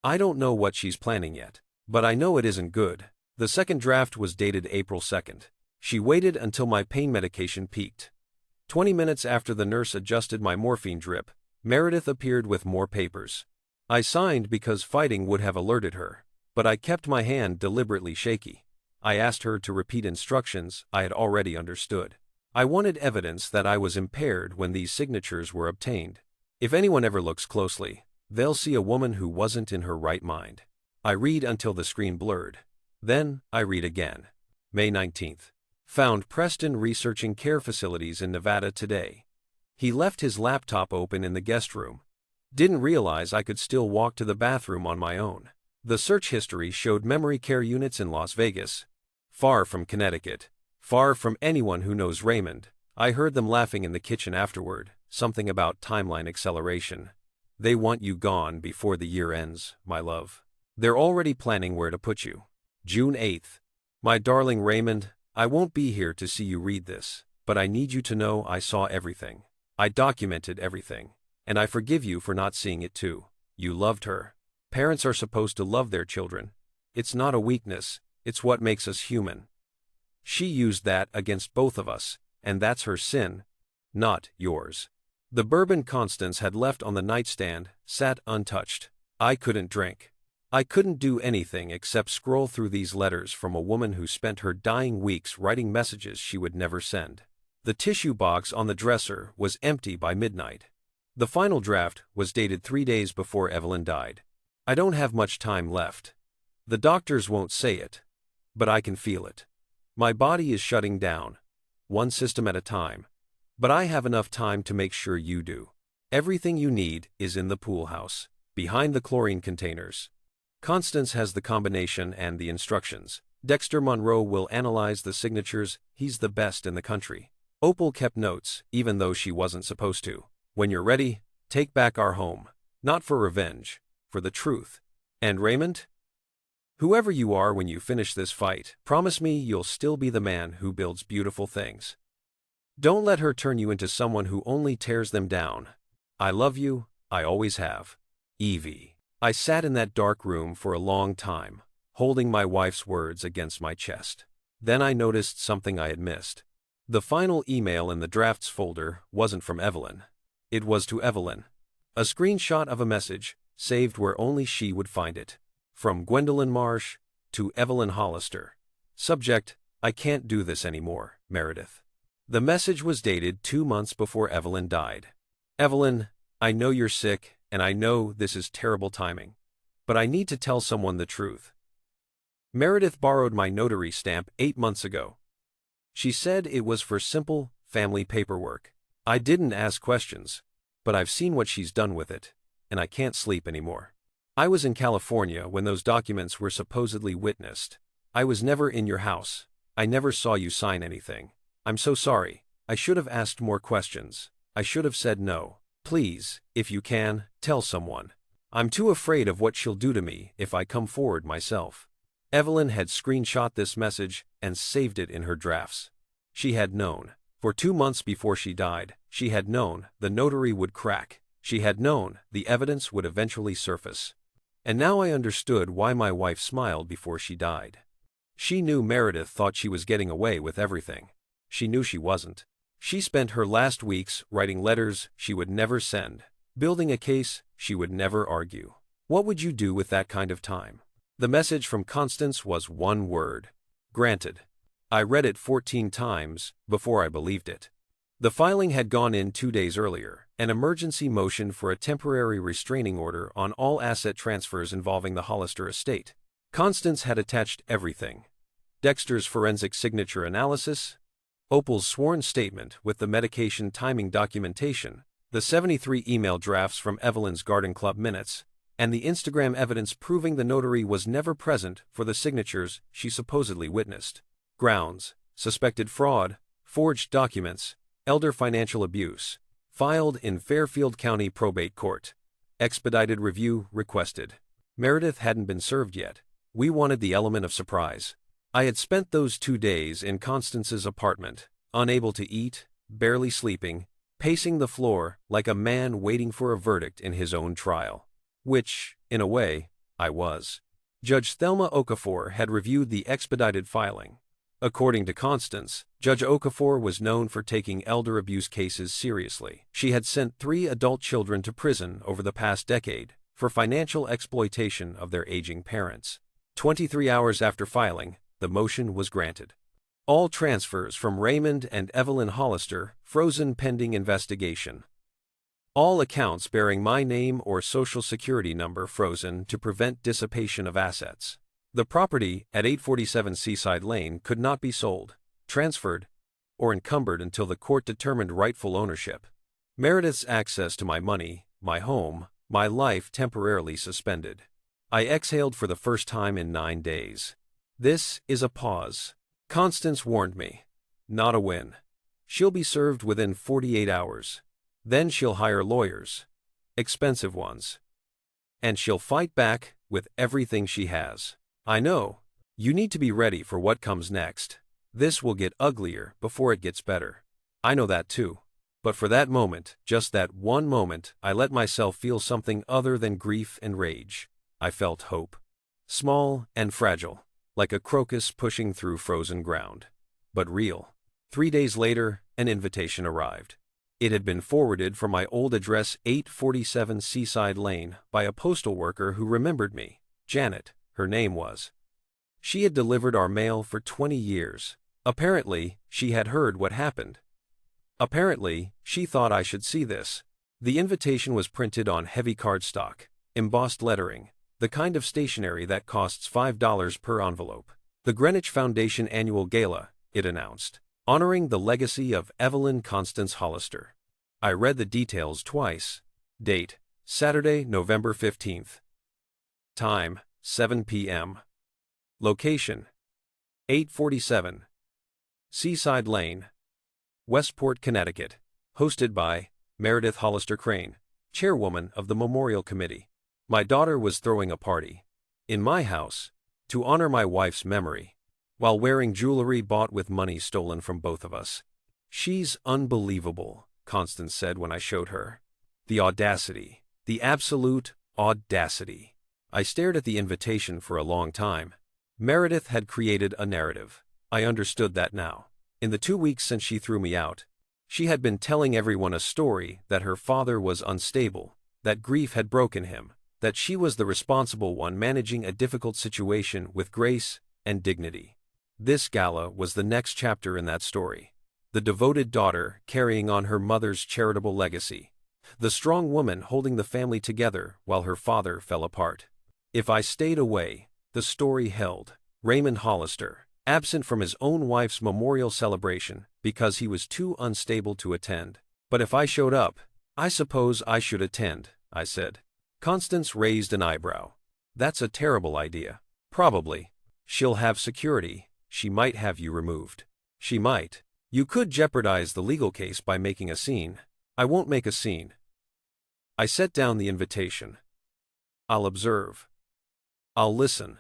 I don't know what she's planning yet, but I know it isn't good. The second draft was dated April 2nd. She waited until my pain medication peaked. 20 minutes after the nurse adjusted my morphine drip, Meredith appeared with more papers. I signed because fighting would have alerted her, but I kept my hand deliberately shaky. I asked her to repeat instructions I had already understood. I wanted evidence that I was impaired when these signatures were obtained. If anyone ever looks closely, they'll see a woman who wasn't in her right mind. I read until the screen blurred. Then, I read again. May 19th. Found Preston researching care facilities in Nevada today. He left his laptop open in the guest room. Didn't realize I could still walk to the bathroom on my own. The search history showed memory care units in Las Vegas. Far from Connecticut. Far from anyone who knows Raymond. I heard them laughing in the kitchen afterward, something about timeline acceleration. They want you gone before the year ends, my love. They're already planning where to put you. June 8th. My darling Raymond, I won't be here to see you read this, but I need you to know I saw everything. I documented everything. And I forgive you for not seeing it too. You loved her. Parents are supposed to love their children. It's not a weakness, it's what makes us human. She used that against both of us, and that's her sin, not yours. The bourbon Constance had left on the nightstand sat untouched. I couldn't drink. I couldn't do anything except scroll through these letters from a woman who spent her dying weeks writing messages she would never send. The tissue box on the dresser was empty by midnight. The final draft was dated 3 days before Evelyn died. I don't have much time left. The doctors won't say it, but I can feel it. My body is shutting down, one system at a time. But I have enough time to make sure you do. Everything you need is in the pool house, behind the chlorine containers. Constance has the combination and the instructions. Dexter Monroe will analyze the signatures. He's the best in the country. Opal kept notes, even though she wasn't supposed to. When you're ready, take back our home. Not for revenge, for the truth. And Raymond? Whoever you are when you finish this fight, promise me you'll still be the man who builds beautiful things. Don't let her turn you into someone who only tears them down. I love you, I always have. Evie. I sat in that dark room for a long time, holding my wife's words against my chest. Then I noticed something I had missed. The final email in the drafts folder wasn't from Evelyn. It was to Evelyn. A screenshot of a message, saved where only she would find it. From Gwendolyn Marsh to Evelyn Hollister. Subject: I can't do this anymore, Meredith. The message was dated 2 months before Evelyn died. Evelyn, I know you're sick, and I know this is terrible timing. But I need to tell someone the truth. Meredith borrowed my notary stamp 8 months ago. She said it was for simple, family paperwork. I didn't ask questions, but I've seen what she's done with it, and I can't sleep anymore. I was in California when those documents were supposedly witnessed. I was never in your house. I never saw you sign anything. I'm so sorry. I should have asked more questions. I should have said no. Please, if you can, tell someone. I'm too afraid of what she'll do to me if I come forward myself. Evelyn had screenshot this message and saved it in her drafts. She had known. For 2 months before she died, she had known the notary would crack. She had known the evidence would eventually surface. And now I understood why my wife smiled before she died. She knew Meredith thought she was getting away with everything. She knew she wasn't. She spent her last weeks writing letters she would never send, building a case she would never argue. What would you do with that kind of time? The message from Constance was one word: granted. I read it 14 times before I believed it. The filing had gone in 2 days earlier, an emergency motion for a temporary restraining order on all asset transfers involving the Hollister estate. Constance had attached everything: Dexter's forensic signature analysis, Opal's sworn statement with the medication timing documentation, the 73 email drafts from Evelyn's Garden Club minutes, and the Instagram evidence proving the notary was never present for the signatures she supposedly witnessed. Grounds: suspected fraud, forged documents, elder financial abuse. Filed in Fairfield County Probate Court. Expedited review requested. Meredith hadn't been served yet. We wanted the element of surprise. I had spent those 2 days in Constance's apartment, unable to eat, barely sleeping, pacing the floor like a man waiting for a verdict in his own trial. Which, in a way, I was. Judge Thelma Okafor had reviewed the expedited filing. According to Constance, Judge Okafor was known for taking elder abuse cases seriously. She had sent 3 adult children to prison over the past decade for financial exploitation of their aging parents. 23 hours after filing, the motion was granted. All transfers from Raymond and Evelyn Hollister frozen pending investigation. All accounts bearing my name or social security number frozen to prevent dissipation of assets. The property at 847 Seaside Lane could not be sold, transferred, or encumbered until the court determined rightful ownership. Meredith's access to my money, my home, my life temporarily suspended. I exhaled for the first time in 9 days. This is a pause. Constance warned me. Not a win. She'll be served within 48 hours. Then she'll hire lawyers. expensive ones. And she'll fight back with everything she has. I know. You need to be ready for what comes next. This will get uglier before it gets better. I know that too. But for that moment, just that one moment, I let myself feel something other than grief and rage. I felt hope. Small and fragile, like a crocus pushing through frozen ground. But real. 3 days later, an invitation arrived. It had been forwarded from my old address 847 Seaside Lane by a postal worker who remembered me. Janet, her name was. She had delivered our mail for 20 years. Apparently, she had heard what happened. Apparently, she thought I should see this. The invitation was printed on heavy cardstock, embossed lettering, the kind of stationery that costs $5 per envelope. The Greenwich Foundation Annual Gala, it announced, honoring the legacy of Evelyn Constance Hollister. I read the details twice. Date, Saturday, November 15th. Time, 7 p.m. Location, 847 Seaside Lane, Westport, Connecticut. Hosted by Meredith Hollister Crane, chairwoman of the Memorial Committee. My daughter was throwing a party in my house to honor my wife's memory, while wearing jewelry bought with money stolen from both of us. She's unbelievable, Constance said when I showed her. The audacity, the absolute audacity. I stared at the invitation for a long time. Meredith had created a narrative. I understood that now. In the 2 weeks since she threw me out, she had been telling everyone a story that her father was unstable, that grief had broken him, that she was the responsible one managing a difficult situation with grace and dignity. This gala was the next chapter in that story. The devoted daughter carrying on her mother's charitable legacy. The strong woman holding the family together while her father fell apart. If I stayed away, the story held. Raymond Hollister, absent from his own wife's memorial celebration because he was too unstable to attend. But if I showed up, I suppose I should attend, I said. Constance raised an eyebrow. That's a terrible idea. Probably. She'll have security. She might have you removed. She might. You could jeopardize the legal case by making a scene. I won't make a scene. I set down the invitation. I'll observe. I'll listen.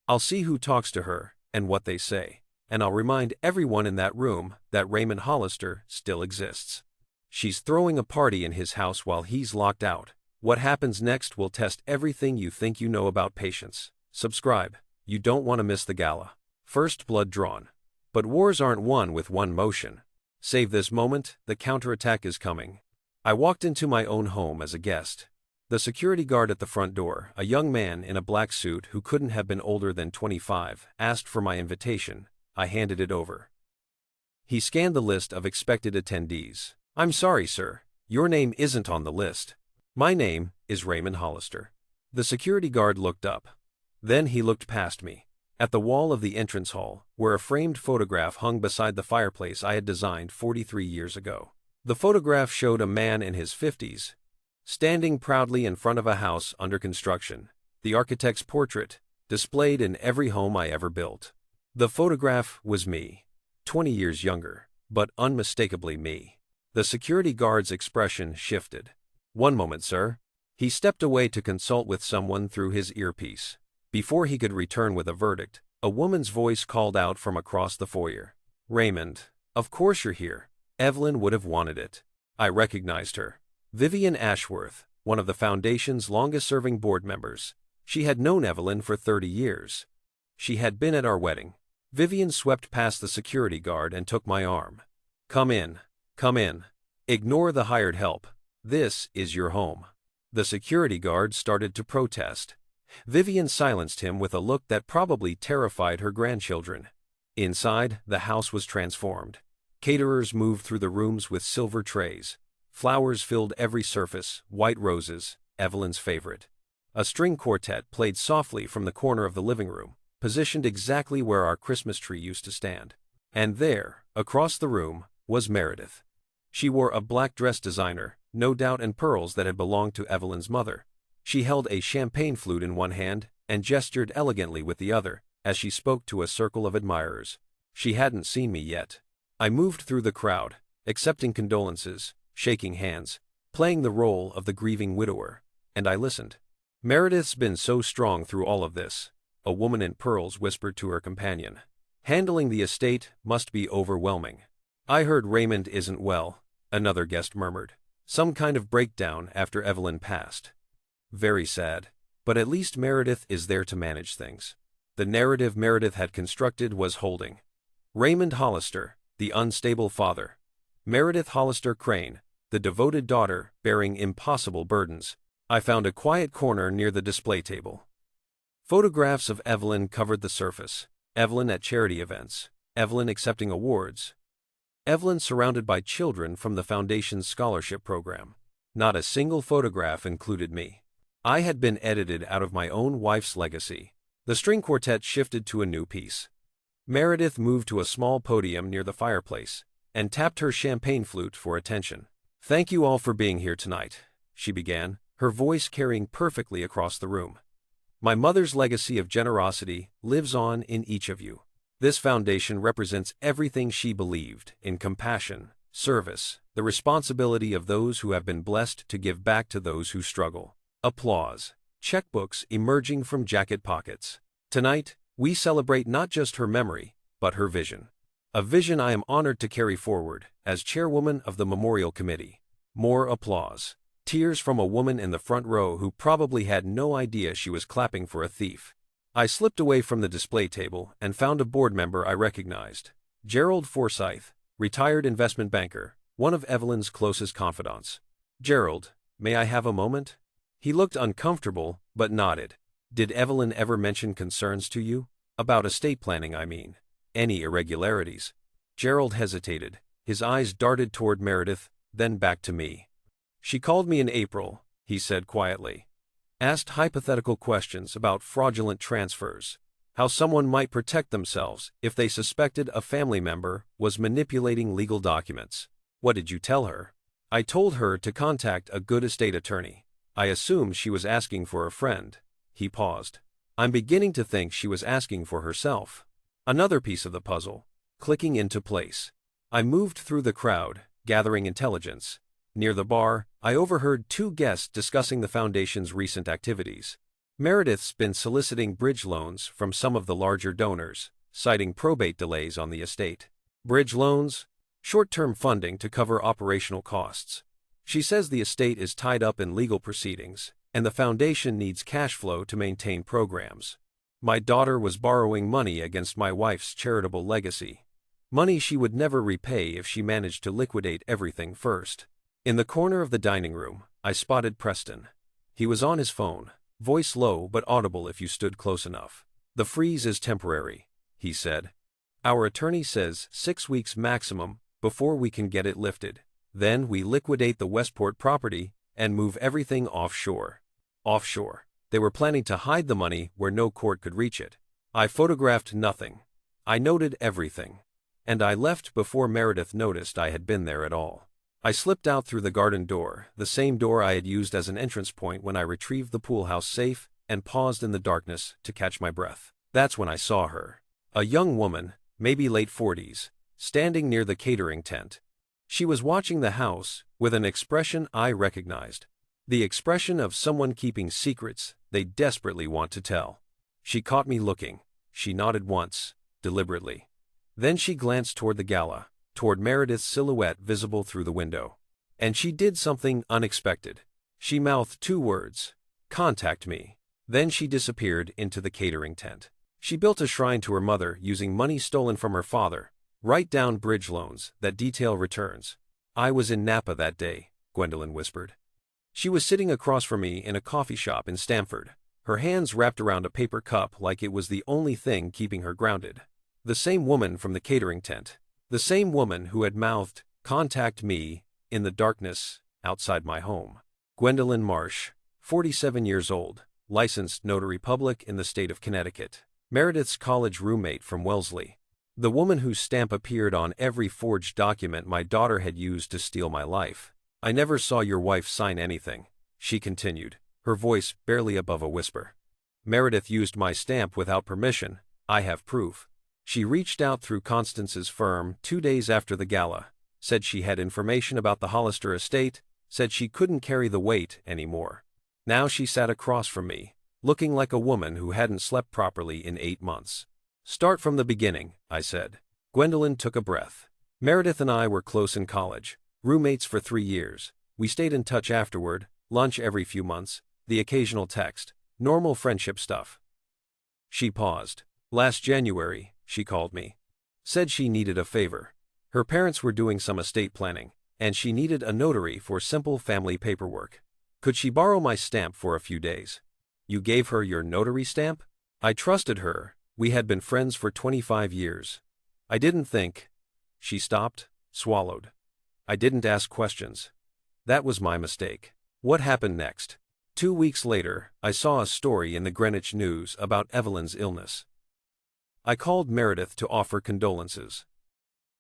I'll see who talks to her and what they say, and I'll remind everyone in that room that Raymond Hollister still exists. She's throwing a party in his house while he's locked out. What happens next will test everything you think you know about patience. Subscribe. You don't want to miss the gala. First blood drawn. But wars aren't won with one motion. Save this moment, the counterattack is coming. I walked into my own home as a guest. The security guard at the front door, a young man in a black suit who couldn't have been older than 25, asked for my invitation. I handed it over. He scanned the list of expected attendees. I'm sorry, sir. Your name isn't on the list. My name is Raymond Hollister. The security guard looked up. Then he looked past me, at the wall of the entrance hall, where a framed photograph hung beside the fireplace I had designed 43 years ago. The photograph showed a man in his 50s, standing proudly in front of a house under construction, the architect's portrait, displayed in every home I ever built. The photograph was me, 20 years younger, but unmistakably me. The security guard's expression shifted. One moment, sir. He stepped away to consult with someone through his earpiece. Before he could return with a verdict, a woman's voice called out from across the foyer. Raymond, of course you're here. Evelyn would have wanted it. I recognized her. Vivian Ashworth, one of the Foundation's longest-serving board members. She had known Evelyn for 30 years. She had been at our wedding. Vivian swept past the security guard and took my arm. Come in. Come in. Ignore the hired help. This is your home. The security guard started to protest. Vivian silenced him with a look that probably terrified her grandchildren. Inside, the house was transformed. Caterers moved through the rooms with silver trays. Flowers filled every surface, white roses, Evelyn's favorite. A string quartet played softly from the corner of the living room, positioned exactly where our Christmas tree used to stand. And there, across the room, was Meredith. She wore a black dress designer, no doubt in pearls that had belonged to Evelyn's mother. She held a champagne flute in one hand and gestured elegantly with the other as she spoke to a circle of admirers. She hadn't seen me yet. I moved through the crowd, accepting condolences, shaking hands, playing the role of the grieving widower, and I listened. Meredith's been so strong through all of this, a woman in pearls whispered to her companion. Handling the estate must be overwhelming. I heard Raymond isn't well, another guest murmured. Some kind of breakdown after Evelyn passed. Very sad, but at least Meredith is there to manage things. The narrative Meredith had constructed was holding. Raymond Hollister, the unstable father. Meredith Hollister Crane, the devoted daughter, bearing impossible burdens. I found a quiet corner near the display table. Photographs of Evelyn covered the surface. Evelyn at charity events. Evelyn accepting awards. Evelyn surrounded by children from the Foundation's scholarship program. Not a single photograph included me. I had been edited out of my own wife's legacy. The string quartet shifted to a new piece. Meredith moved to a small podium near the fireplace and tapped her champagne flute for attention. "Thank you all for being here tonight," she began, her voice carrying perfectly across the room. "My mother's legacy of generosity lives on in each of you. This foundation represents everything she believed in: compassion, service, the responsibility of those who have been blessed to give back to those who struggle." Applause. Checkbooks emerging from jacket pockets. Tonight, we celebrate not just her memory, but her vision. A vision I am honored to carry forward as chairwoman of the Memorial Committee. More applause. Tears from a woman in the front row who probably had no idea she was clapping for a thief. I slipped away from the display table and found a board member I recognized. Gerald Forsyth, retired investment banker, one of Evelyn's closest confidants. "Gerald, may I have a moment?" He looked uncomfortable, but nodded. "Did Evelyn ever mention concerns to you? About estate planning, I mean. Any irregularities?" Gerald hesitated. His eyes darted toward Meredith, then back to me. "She called me in April," he said quietly. "Asked hypothetical questions about fraudulent transfers, how someone might protect themselves if they suspected a family member was manipulating legal documents." "What did you tell her?" "I told her to contact a good estate attorney. I assumed she was asking for a friend." He paused. "I'm beginning to think she was asking for herself." Another piece of the puzzle, clicking into place. I moved through the crowd, gathering intelligence. Near the bar, I overheard two guests discussing the Foundation's recent activities. Meredith's been soliciting bridge loans from some of the larger donors, citing probate delays on the estate. Bridge loans? Short-term funding to cover operational costs. She says the estate is tied up in legal proceedings, and the Foundation needs cash flow to maintain programs. My daughter was borrowing money against my wife's charitable legacy. Money she would never repay if she managed to liquidate everything first. In the corner of the dining room, I spotted Preston. He was on his phone, voice low but audible if you stood close enough. "The freeze is temporary," he said. "Our attorney says 6 weeks maximum before we can get it lifted. Then we liquidate the Westport property and move everything offshore." Offshore. They were planning to hide the money where no court could reach it. I photographed nothing. I noted everything. And I left before Meredith noticed I had been there at all. I slipped out through the garden door, the same door I had used as an entrance point when I retrieved the pool house safe, and paused in the darkness to catch my breath. That's when I saw her. A young woman, maybe late 40s, standing near the catering tent. She was watching the house with an expression I recognized. The expression of someone keeping secrets they desperately want to tell. She caught me looking. She nodded once, deliberately. Then she glanced toward the gala, toward Meredith's silhouette visible through the window. And she did something unexpected. She mouthed 2 words, "Contact me." Then she disappeared into the catering tent. She built a shrine to her mother using money stolen from her father. "Write down bridge loans that detail returns." "I was in Napa that day," Gwendolyn whispered. She was sitting across from me in a coffee shop in Stamford, her hands wrapped around a paper cup like it was the only thing keeping her grounded. The same woman from the catering tent. The same woman who had mouthed, "Contact me," in the darkness outside my home. Gwendolyn Marsh, 47 years old, licensed notary public in the state of Connecticut. Meredith's college roommate from Wellesley. The woman whose stamp appeared on every forged document my daughter had used to steal my life. "I never saw your wife sign anything," she continued, her voice barely above a whisper. "Meredith used my stamp without permission. I have proof." She reached out through Constance's firm 2 days after the gala, said she had information about the Hollister estate, said she couldn't carry the weight anymore. Now she sat across from me, looking like a woman who hadn't slept properly in 8 months. Start from the beginning, I said. Gwendolyn took a breath. Meredith and I were close in college, roommates for 3 years. We stayed in touch afterward, lunch every few months, the occasional text, normal friendship stuff. She paused. Last January, she called me. Said she needed a favor. Her parents were doing some estate planning, and she needed a notary for simple family paperwork. Could she borrow my stamp for a few days? You gave her your notary stamp? I trusted her. We had been friends for 25 years. I didn't think. She stopped, swallowed. I didn't ask questions. That was my mistake. What happened next? 2 weeks later, I saw a story in the Greenwich News about Evelyn's illness. I called Meredith to offer condolences.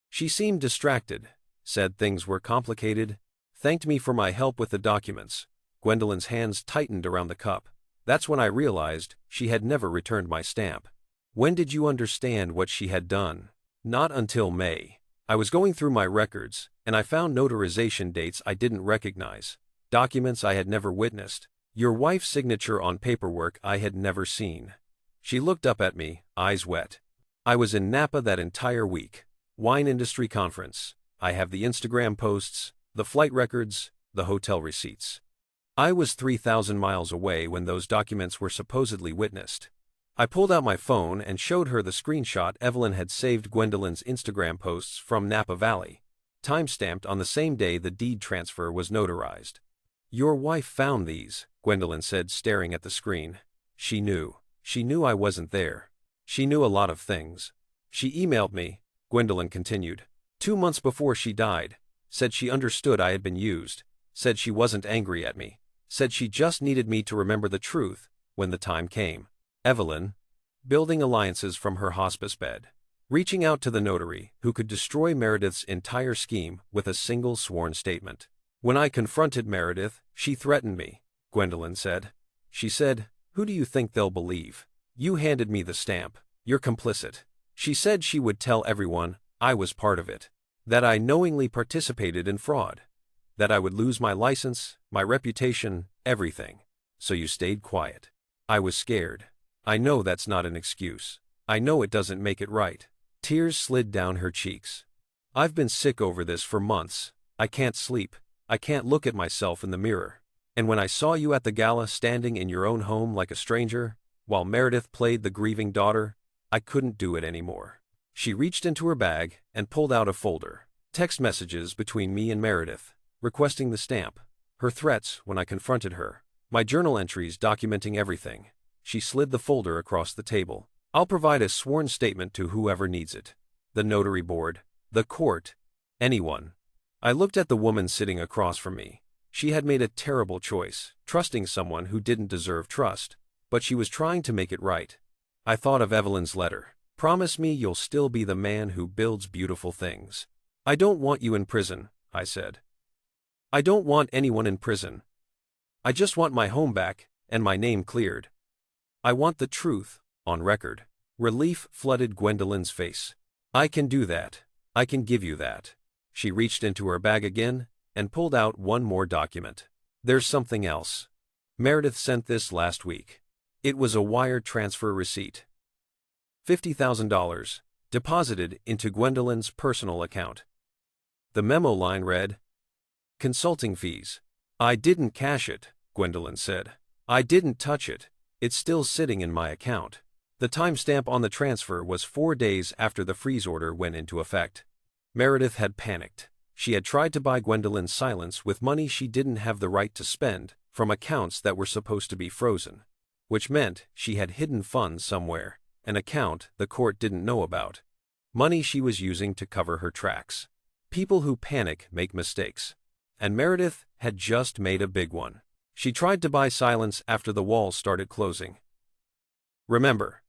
She seemed distracted, said things were complicated, thanked me for my help with the documents. Gwendolyn's hands tightened around the cup. That's when I realized she had never returned my stamp. When did you understand what she had done? Not until May. I was going through my records, and I found notarization dates I didn't recognize, documents I had never witnessed, your wife's signature on paperwork I had never seen. She looked up at me, eyes wet. I was in Napa that entire week. Wine industry conference. I have the Instagram posts, the flight records, the hotel receipts. I was 3,000 miles away when those documents were supposedly witnessed. I pulled out my phone and showed her the screenshot Evelyn had saved Gwendolyn's Instagram posts from Napa Valley, timestamped on the same day the deed transfer was notarized. Your wife found these, Gwendolyn said, staring at the screen. She knew. She knew I wasn't there. She knew a lot of things. She emailed me, Gwendolyn continued, 2 months before she died, said she understood I had been used, said she wasn't angry at me, said she just needed me to remember the truth when the time came. Evelyn, building alliances from her hospice bed, reaching out to the notary who could destroy Meredith's entire scheme with a single sworn statement. When I confronted Meredith, she threatened me, Gwendolyn said. She said, "Who do you think they'll believe? You handed me the stamp. You're complicit." She said she would tell everyone I was part of it, that I knowingly participated in fraud, that I would lose my license, my reputation, everything. So you stayed quiet. I was scared. I know that's not an excuse. I know it doesn't make it right. Tears slid down her cheeks. I've been sick over this for months. I can't sleep. I can't look at myself in the mirror. And when I saw you at the gala standing in your own home like a stranger, while Meredith played the grieving daughter, I couldn't do it anymore. She reached into her bag and pulled out a folder. Text messages between me and Meredith, requesting the stamp. Her threats when I confronted her. My journal entries documenting everything. She slid the folder across the table. I'll provide a sworn statement to whoever needs it. The notary board, the court, anyone. I looked at the woman sitting across from me. She had made a terrible choice, trusting someone who didn't deserve trust, but she was trying to make it right. I thought of Evelyn's letter. Promise me you'll still be the man who builds beautiful things. I don't want you in prison, I said. I don't want anyone in prison. I just want my home back and my name cleared. I want the truth, on record. Relief flooded Gwendolyn's face. I can do that. I can give you that. She reached into her bag again and pulled out one more document. There's something else. Meredith sent this last week. It was a wire transfer receipt. $50,000, deposited into Gwendolyn's personal account. The memo line read, "Consulting fees." I didn't cash it, Gwendolyn said. I didn't touch it. It's still sitting in my account. The timestamp on the transfer was 4 days after the freeze order went into effect. Meredith had panicked. She had tried to buy Gwendolyn's silence with money she didn't have the right to spend from accounts that were supposed to be frozen, which meant she had hidden funds somewhere, an account the court didn't know about. Money she was using to cover her tracks. People who panic make mistakes. And Meredith had just made a big one. She tried to buy silence after the walls started closing. Remember,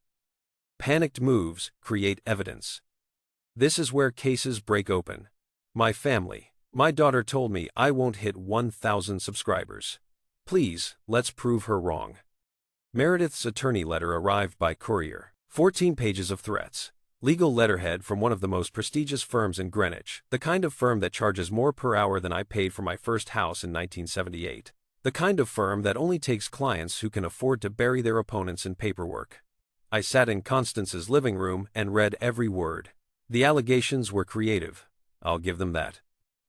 panicked moves create evidence. This is where cases break open. My family, my daughter told me I won't hit 1,000 subscribers. Please, let's prove her wrong. Meredith's attorney letter arrived by courier. 14 pages of threats. Legal letterhead from one of the most prestigious firms in Greenwich, the kind of firm that charges more per hour than I paid for my first house in 1978. The kind of firm that only takes clients who can afford to bury their opponents in paperwork. I sat in Constance's living room and read every word. The allegations were creative, I'll give them that.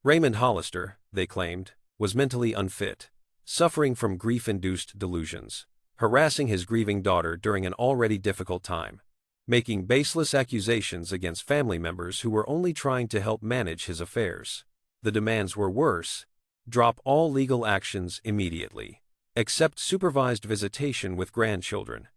Raymond Hollister, they claimed, was mentally unfit, suffering from grief-induced delusions, harassing his grieving daughter during an already difficult time, making baseless accusations against family members who were only trying to help manage his affairs. The demands were worse: drop all legal actions immediately, except supervised visitation with grandchildren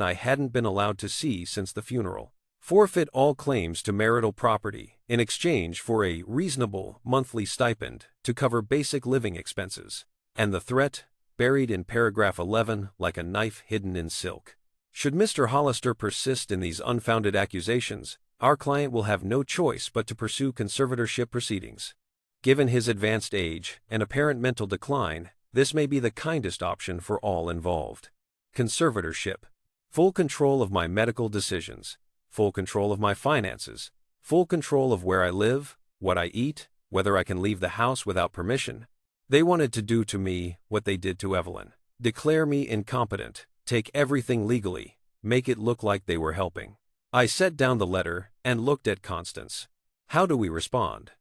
I hadn't been allowed to see since the funeral, forfeit all claims to marital property in exchange for a reasonable monthly stipend to cover basic living expenses, and the threat, buried in paragraph 11 like a knife hidden in silk: should Mr. Hollister persist in these unfounded accusations, our client will have no choice but to pursue conservatorship proceedings. Given his advanced age and apparent mental decline, this may be the kindest option for all involved. Conservatorship. Full control of my medical decisions, full control of my finances, full control of where I live, what I eat, whether I can leave the house without permission. They wanted to do to me what they did to Evelyn: declare me incompetent, take everything legally, make it look like they were helping. I set down the letter and looked at Constance. How do we respond?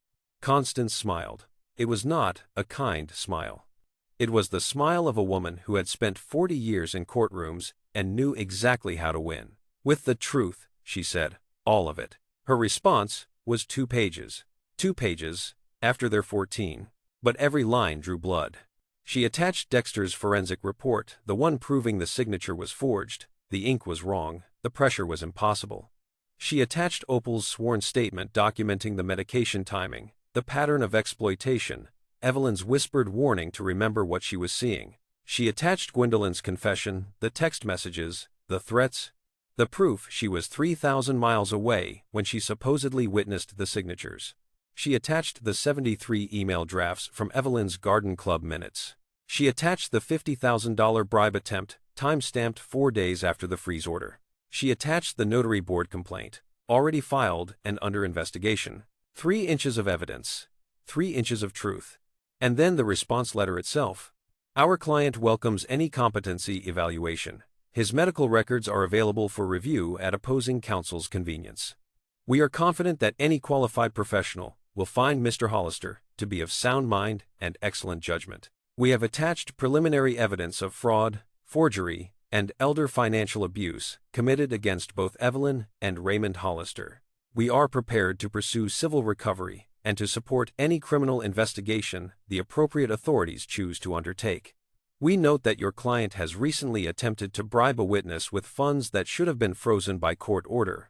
Constance smiled. It was not a kind smile. It was the smile of a woman who had spent 40 years in courtrooms and knew exactly how to win. With the truth, she said, all of it. Her response was 2 pages. 2 pages, after their 14. But every line drew blood. She attached Dexter's forensic report, the one proving the signature was forged, the ink was wrong, the pressure was impossible. She attached Opal's sworn statement documenting the medication timing, the pattern of exploitation, Evelyn's whispered warning to remember what she was seeing. She attached Gwendolyn's confession, the text messages, the threats, the proof she was 3,000 miles away when she supposedly witnessed the signatures. She attached the 73 email drafts from Evelyn's Garden Club minutes. She attached the $50,000 bribe attempt, time-stamped 4 days after the freeze order. She attached the notary board complaint, already filed and under investigation. 3 inches of evidence. 3 inches of truth. And then the response letter itself. Our client welcomes any competency evaluation. His medical records are available for review at opposing counsel's convenience. We are confident that any qualified professional will find Mr. Hollister to be of sound mind and excellent judgment. We have attached preliminary evidence of fraud, forgery, and elder financial abuse committed against both Evelyn and Raymond Hollister. We are prepared to pursue civil recovery and to support any criminal investigation the appropriate authorities choose to undertake. We note that your client has recently attempted to bribe a witness with funds that should have been frozen by court order.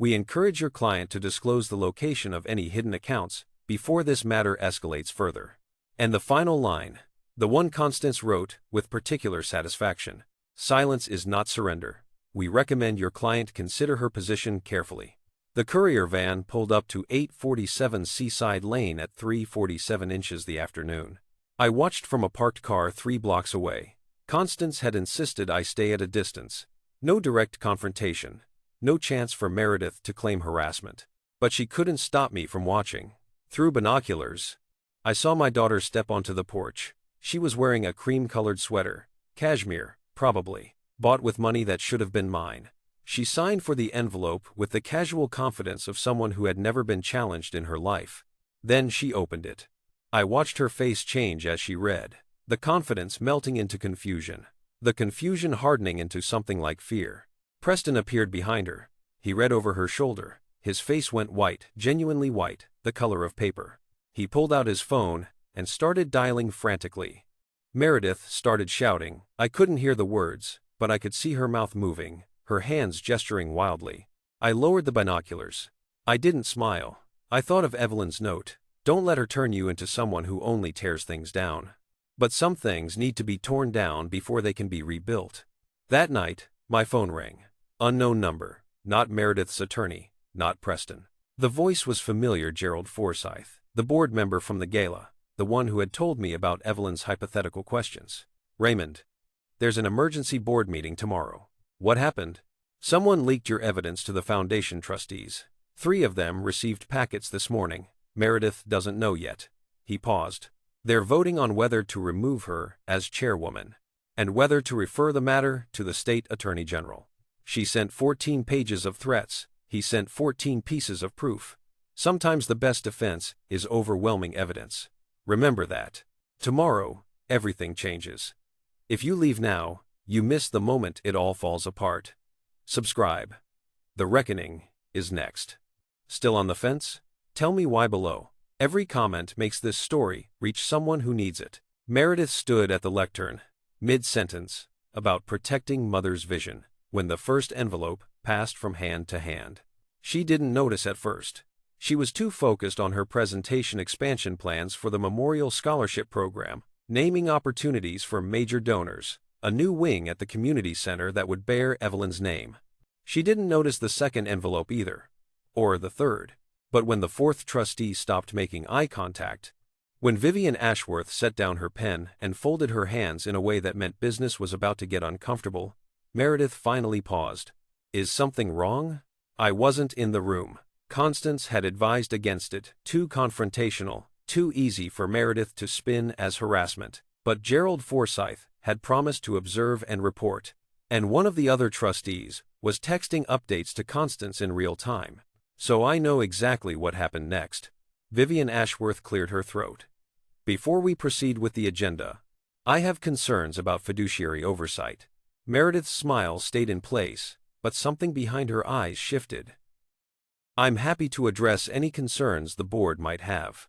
We encourage your client to disclose the location of any hidden accounts before this matter escalates further. And the final line, the one Constance wrote with particular satisfaction: silence is not surrender. We recommend your client consider her position carefully. The courier van pulled up to 847 Seaside Lane at 3:47 inches the afternoon. I watched from a parked car 3 blocks away. Constance had insisted I stay at a distance. No direct confrontation. No chance for Meredith to claim harassment. But she couldn't stop me from watching. Through binoculars, I saw my daughter step onto the porch. She was wearing a cream-colored sweater, cashmere, probably, bought with money that should have been mine. She signed for the envelope with the casual confidence of someone who had never been challenged in her life. Then she opened it. I watched her face change as she read, the confidence melting into confusion, the confusion hardening into something like fear. Preston appeared behind her. He read over her shoulder. His face went white, genuinely white, the color of paper. He pulled out his phone and started dialing frantically. Meredith started shouting. I couldn't hear the words, but I could see her mouth moving, her hands gesturing wildly. I lowered the binoculars. I didn't smile. I thought of Evelyn's note. Don't let her turn you into someone who only tears things down. But some things need to be torn down before they can be rebuilt. That night, my phone rang. Unknown number. Not Meredith's attorney. Not Preston. The voice was familiar. Gerald Forsyth, the board member from the gala, the one who had told me about Evelyn's hypothetical questions. Raymond. There's an emergency board meeting tomorrow. What happened? Someone leaked your evidence to the foundation trustees. 3 of them received packets this morning. Meredith doesn't know yet. He paused. They're voting on whether to remove her as chairwoman, and whether to refer the matter to the state attorney general. She sent 14 pages of threats. He sent 14 pieces of proof. Sometimes the best defense is overwhelming evidence. Remember that. Tomorrow, everything changes. If you leave now, you miss the moment it all falls apart. Subscribe. The reckoning is next. Still on the fence? Tell me why below. Every comment makes this story reach someone who needs it. Meredith stood at the lectern, mid-sentence, about protecting mother's vision, when the first envelope passed from hand to hand. She didn't notice at first. She was too focused on her presentation expansion plans for the Memorial Scholarship Program, naming opportunities for major donors, a new wing at the community center that would bear Evelyn's name. She didn't notice the second envelope either, or the third. But when the 4th trustee stopped making eye contact, when Vivian Ashworth set down her pen and folded her hands in a way that meant business was about to get uncomfortable, Meredith finally paused. Is something wrong? I wasn't in the room. Constance had advised against it. Too confrontational, too easy for Meredith to spin as harassment. But Gerald Forsyth had promised to observe and report, and one of the other trustees was texting updates to Constance in real time. So I know exactly what happened next. Vivian Ashworth cleared her throat. Before we proceed with the agenda, I have concerns about fiduciary oversight. Meredith's smile stayed in place, but something behind her eyes shifted. I'm happy to address any concerns the board might have.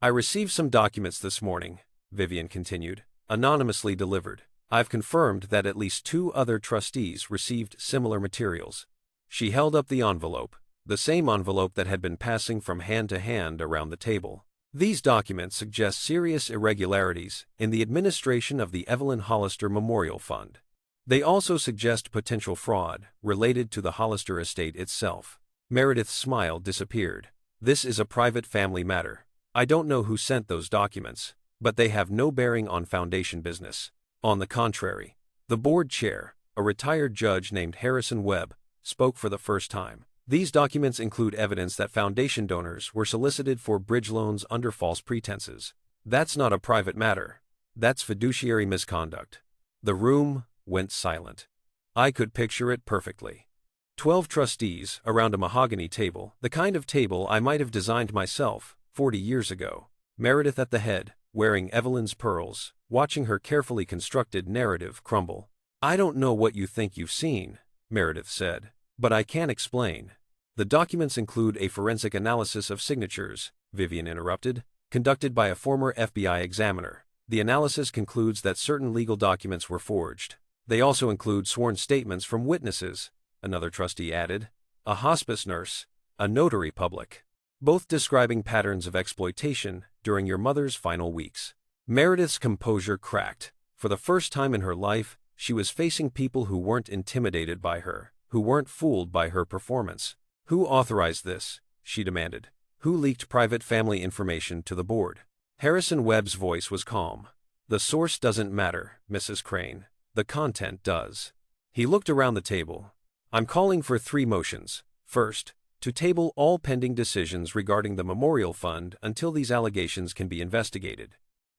I received some documents this morning, Vivian continued, anonymously delivered. I've confirmed that at least 2 other trustees received similar materials. She held up the envelope. The same envelope that had been passing from hand to hand around the table. These documents suggest serious irregularities in the administration of the Evelyn Hollister Memorial Fund. They also suggest potential fraud related to the Hollister estate itself. Meredith's smile disappeared. This is a private family matter. I don't know who sent those documents, but they have no bearing on foundation business. On the contrary, the board chair, a retired judge named Harrison Webb, spoke for the first time. These documents include evidence that foundation donors were solicited for bridge loans under false pretenses. That's not a private matter. That's fiduciary misconduct. The room went silent. I could picture it perfectly. 12 trustees around a mahogany table, the kind of table I might have designed myself 40 years ago. Meredith at the head, wearing Evelyn's pearls, watching her carefully constructed narrative crumble. I don't know what you think you've seen, Meredith said. But I can explain. The documents include a forensic analysis of signatures, Vivian interrupted, conducted by a former FBI examiner. The analysis concludes that certain legal documents were forged. They also include sworn statements from witnesses, another trustee added, a hospice nurse, a notary public, both describing patterns of exploitation during your mother's final weeks. Meredith's composure cracked. For the first time in her life, she was facing people who weren't intimidated by her, who weren't fooled by her performance. Who authorized this? She demanded. Who leaked private family information to the board? Harrison Webb's voice was calm. The source doesn't matter, Mrs. Crane. The content does. He looked around the table. I'm calling for 3 motions. First, to table all pending decisions regarding the Memorial Fund until these allegations can be investigated.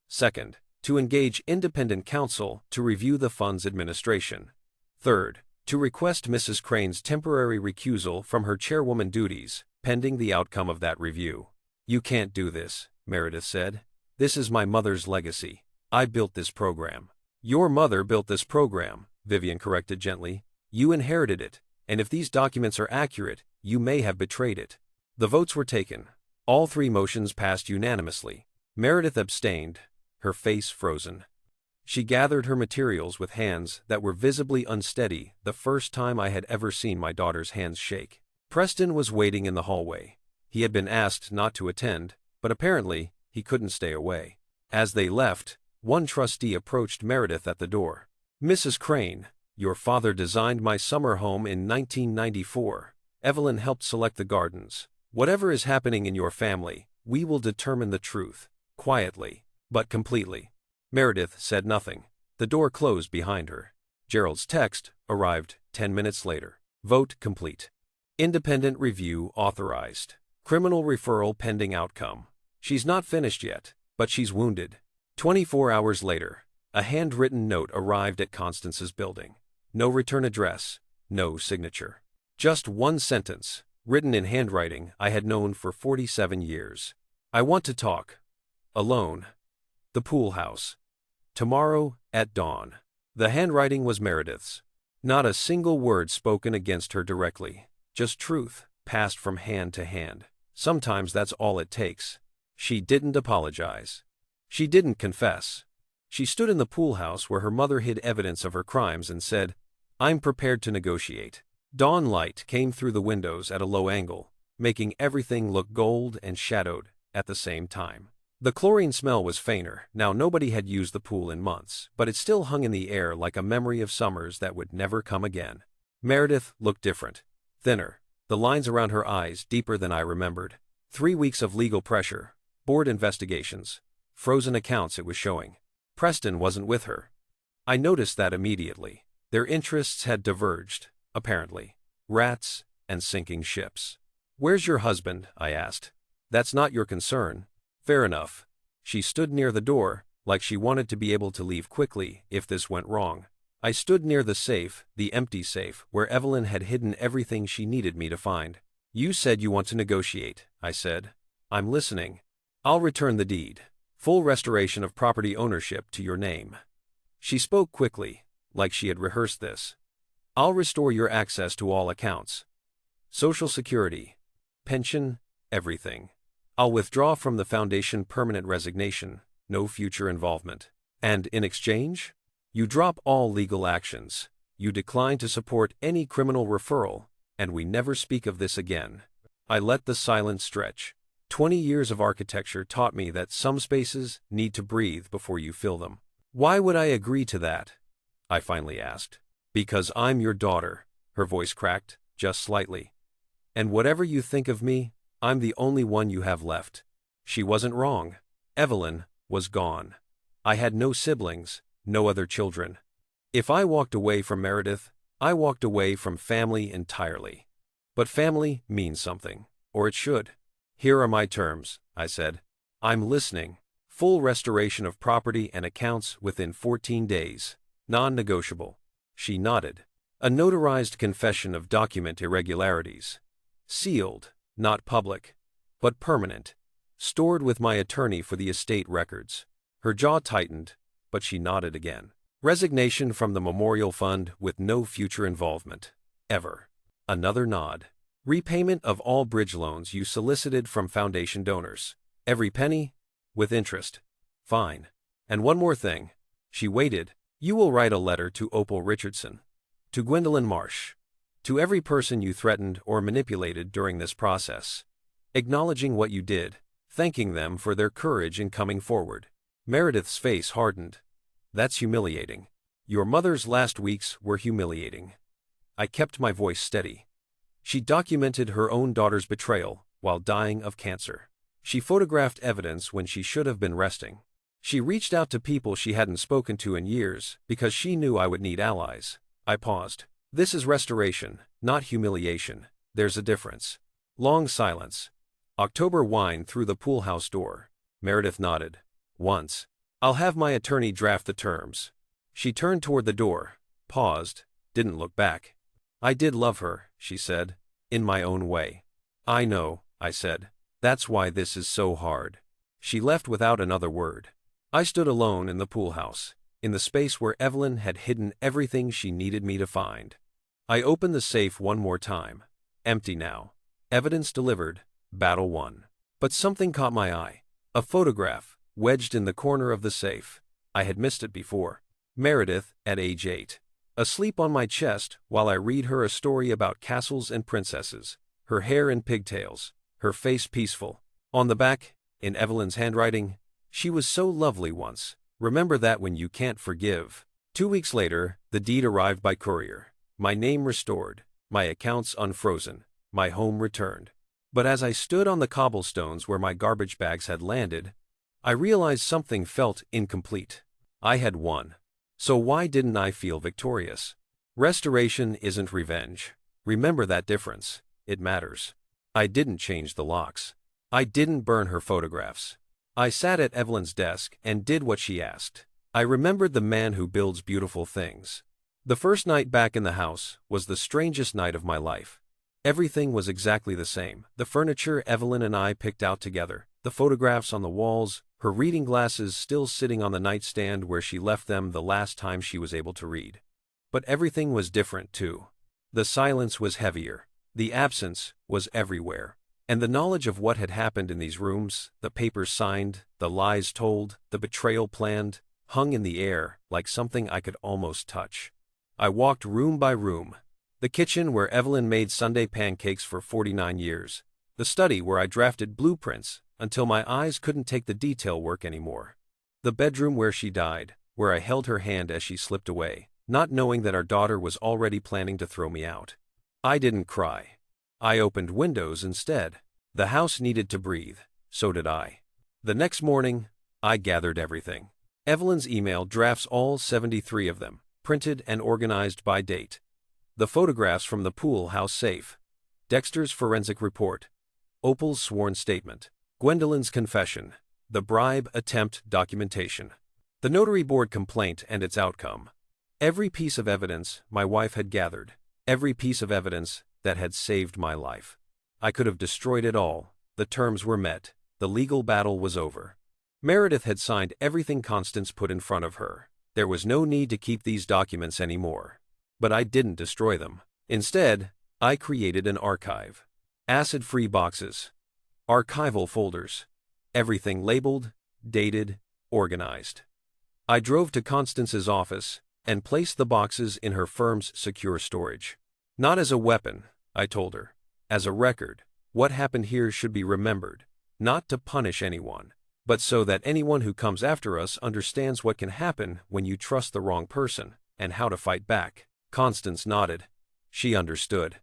Second, to engage independent counsel to review the fund's administration. Third, to request Mrs. Crane's temporary recusal from her chairwoman duties, pending the outcome of that review. You can't do this, Meredith said. This is my mother's legacy. I built this program. Your mother built this program, Vivian corrected gently. You inherited it, and if these documents are accurate, you may have betrayed it. The votes were taken. All 3 motions passed unanimously. Meredith abstained, her face frozen. She gathered her materials with hands that were visibly unsteady, the first time I had ever seen my daughter's hands shake. Preston was waiting in the hallway. He had been asked not to attend, but apparently, he couldn't stay away. As they left, one trustee approached Meredith at the door. Mrs. Crane, your father designed my summer home in 1994. Evelyn helped select the gardens. Whatever is happening in your family, we will determine the truth, quietly, but completely. Meredith said nothing. The door closed behind her. Gerald's text arrived 10 minutes later. Vote complete. Independent review authorized. Criminal referral pending outcome. She's not finished yet, but she's wounded. 24 hours later, a handwritten note arrived at Constance's building. No return address, no signature. Just one sentence, written in handwriting I had known for 47 years. I want to talk. Alone. The pool house. Tomorrow, at dawn. The handwriting was Meredith's. Not a single word spoken against her directly. Just truth, passed from hand to hand. Sometimes that's all it takes. She didn't apologize. She didn't confess. She stood in the pool house where her mother hid evidence of her crimes and said, "I'm prepared to negotiate." Dawn light came through the windows at a low angle, making everything look gold and shadowed at the same time. The chlorine smell was fainter. Now nobody had used the pool in months, but it still hung in the air like a memory of summers that would never come again. Meredith looked different. Thinner. The lines around her eyes deeper than I remembered. 3 weeks of legal pressure. Board investigations. Frozen accounts it was showing. Preston wasn't with her. I noticed that immediately. Their interests had diverged, apparently. Rats and sinking ships. "Where's your husband?" I asked. "That's not your concern." Fair enough. She stood near the door, like she wanted to be able to leave quickly if this went wrong. I stood near the safe, the empty safe, where Evelyn had hidden everything she needed me to find. "You said you want to negotiate," I said. "I'm listening. I'll return the deed. Full restoration of property ownership to your name." She spoke quickly, like she had rehearsed this. "I'll restore your access to all accounts. Social Security, pension, everything. I'll withdraw from the foundation permanent resignation, no future involvement. And in exchange? You drop all legal actions. You decline to support any criminal referral, and we never speak of this again." I let the silence stretch. 20 years of architecture taught me that some spaces need to breathe before you fill them. "Why would I agree to that?" I finally asked. "Because I'm your daughter," her voice cracked, just slightly. "And whatever you think of me, I'm the only one you have left." She wasn't wrong. Evelyn was gone. I had no siblings, no other children. If I walked away from Meredith, I walked away from family entirely. But family means something, or it should. "Here are my terms," I said. "I'm listening. Full restoration of property and accounts within 14 days. Non-negotiable." She nodded. "A notarized confession of document irregularities. Sealed. Not public, but permanent. Stored with my attorney for the estate records." Her jaw tightened, but she nodded again. "Resignation from the memorial fund with no future involvement. Ever." Another nod. "Repayment of all bridge loans you solicited from foundation donors. Every penny, with interest." "Fine. And one more thing." She waited. "You will write a letter to Opal Richardson. To Gwendolyn Marsh. To every person you threatened or manipulated during this process. Acknowledging what you did, thanking them for their courage in coming forward." Meredith's face hardened. "That's humiliating. Your mother's last weeks were humiliating." I kept my voice steady. "She documented her own daughter's betrayal while dying of cancer. She photographed evidence when she should have been resting. She reached out to people she hadn't spoken to in years because she knew I would need allies." I paused. "This is restoration, not humiliation. There's a difference." Long silence. October whined through the pool house door. Meredith nodded. "Once. I'll have my attorney draft the terms." She turned toward the door, paused, didn't look back. "I did love her," she said, "in my own way." "I know," I said. "That's why this is so hard." She left without another word. I stood alone in the pool house, in the space where Evelyn had hidden everything she needed me to find. I opened the safe one more time. Empty now. Evidence delivered, battle won. But something caught my eye. A photograph, wedged in the corner of the safe. I had missed it before. Meredith, at age 8. Asleep on my chest while I read her a story about castles and princesses. Her hair in pigtails. Her face peaceful. On the back, in Evelyn's handwriting, "She was so lovely once. Remember that when you can't forgive." 2 weeks later, the deed arrived by courier. My name restored, my accounts unfrozen, my home returned. But as I stood on the cobblestones where my garbage bags had landed, I realized something felt incomplete. I had won. So why didn't I feel victorious? Restoration isn't revenge. Remember that difference. It matters. I didn't change the locks. I didn't burn her photographs. I sat at Evelyn's desk and did what she asked. I remembered the man who builds beautiful things. The first night back in the house was the strangest night of my life. Everything was exactly the same. The furniture Evelyn and I picked out together, the photographs on the walls, her reading glasses still sitting on the nightstand where she left them the last time she was able to read. But everything was different too. The silence was heavier. The absence was everywhere. And the knowledge of what had happened in these rooms, the papers signed, the lies told, the betrayal planned, hung in the air like something I could almost touch. I walked room by room. The kitchen where Evelyn made Sunday pancakes for 49 years. The study where I drafted blueprints until my eyes couldn't take the detail work anymore. The bedroom where she died, where I held her hand as she slipped away, not knowing that our daughter was already planning to throw me out. I didn't cry. I opened windows instead. The house needed to breathe, so did I. The next morning, I gathered everything. Evelyn's email drafts, all 73 of them, printed and organized by date. The photographs from the pool house safe. Dexter's forensic report. Opal's sworn statement. Gwendolyn's confession. The bribe attempt documentation. The notary board complaint and its outcome. Every piece of evidence my wife had gathered. Every piece of evidence that had saved my life. I could have destroyed it all. The terms were met. The legal battle was over. Meredith had signed everything Constance put in front of her. There was no need to keep these documents anymore. But I didn't destroy them. Instead, I created an archive. Acid-free boxes. Archival folders. Everything labeled, dated, organized. I drove to Constance's office and placed the boxes in her firm's secure storage. Not as a weapon, I told her. As a record, what happened here should be remembered, not to punish anyone, but so that anyone who comes after us understands what can happen when you trust the wrong person, and how to fight back. Constance nodded. She understood.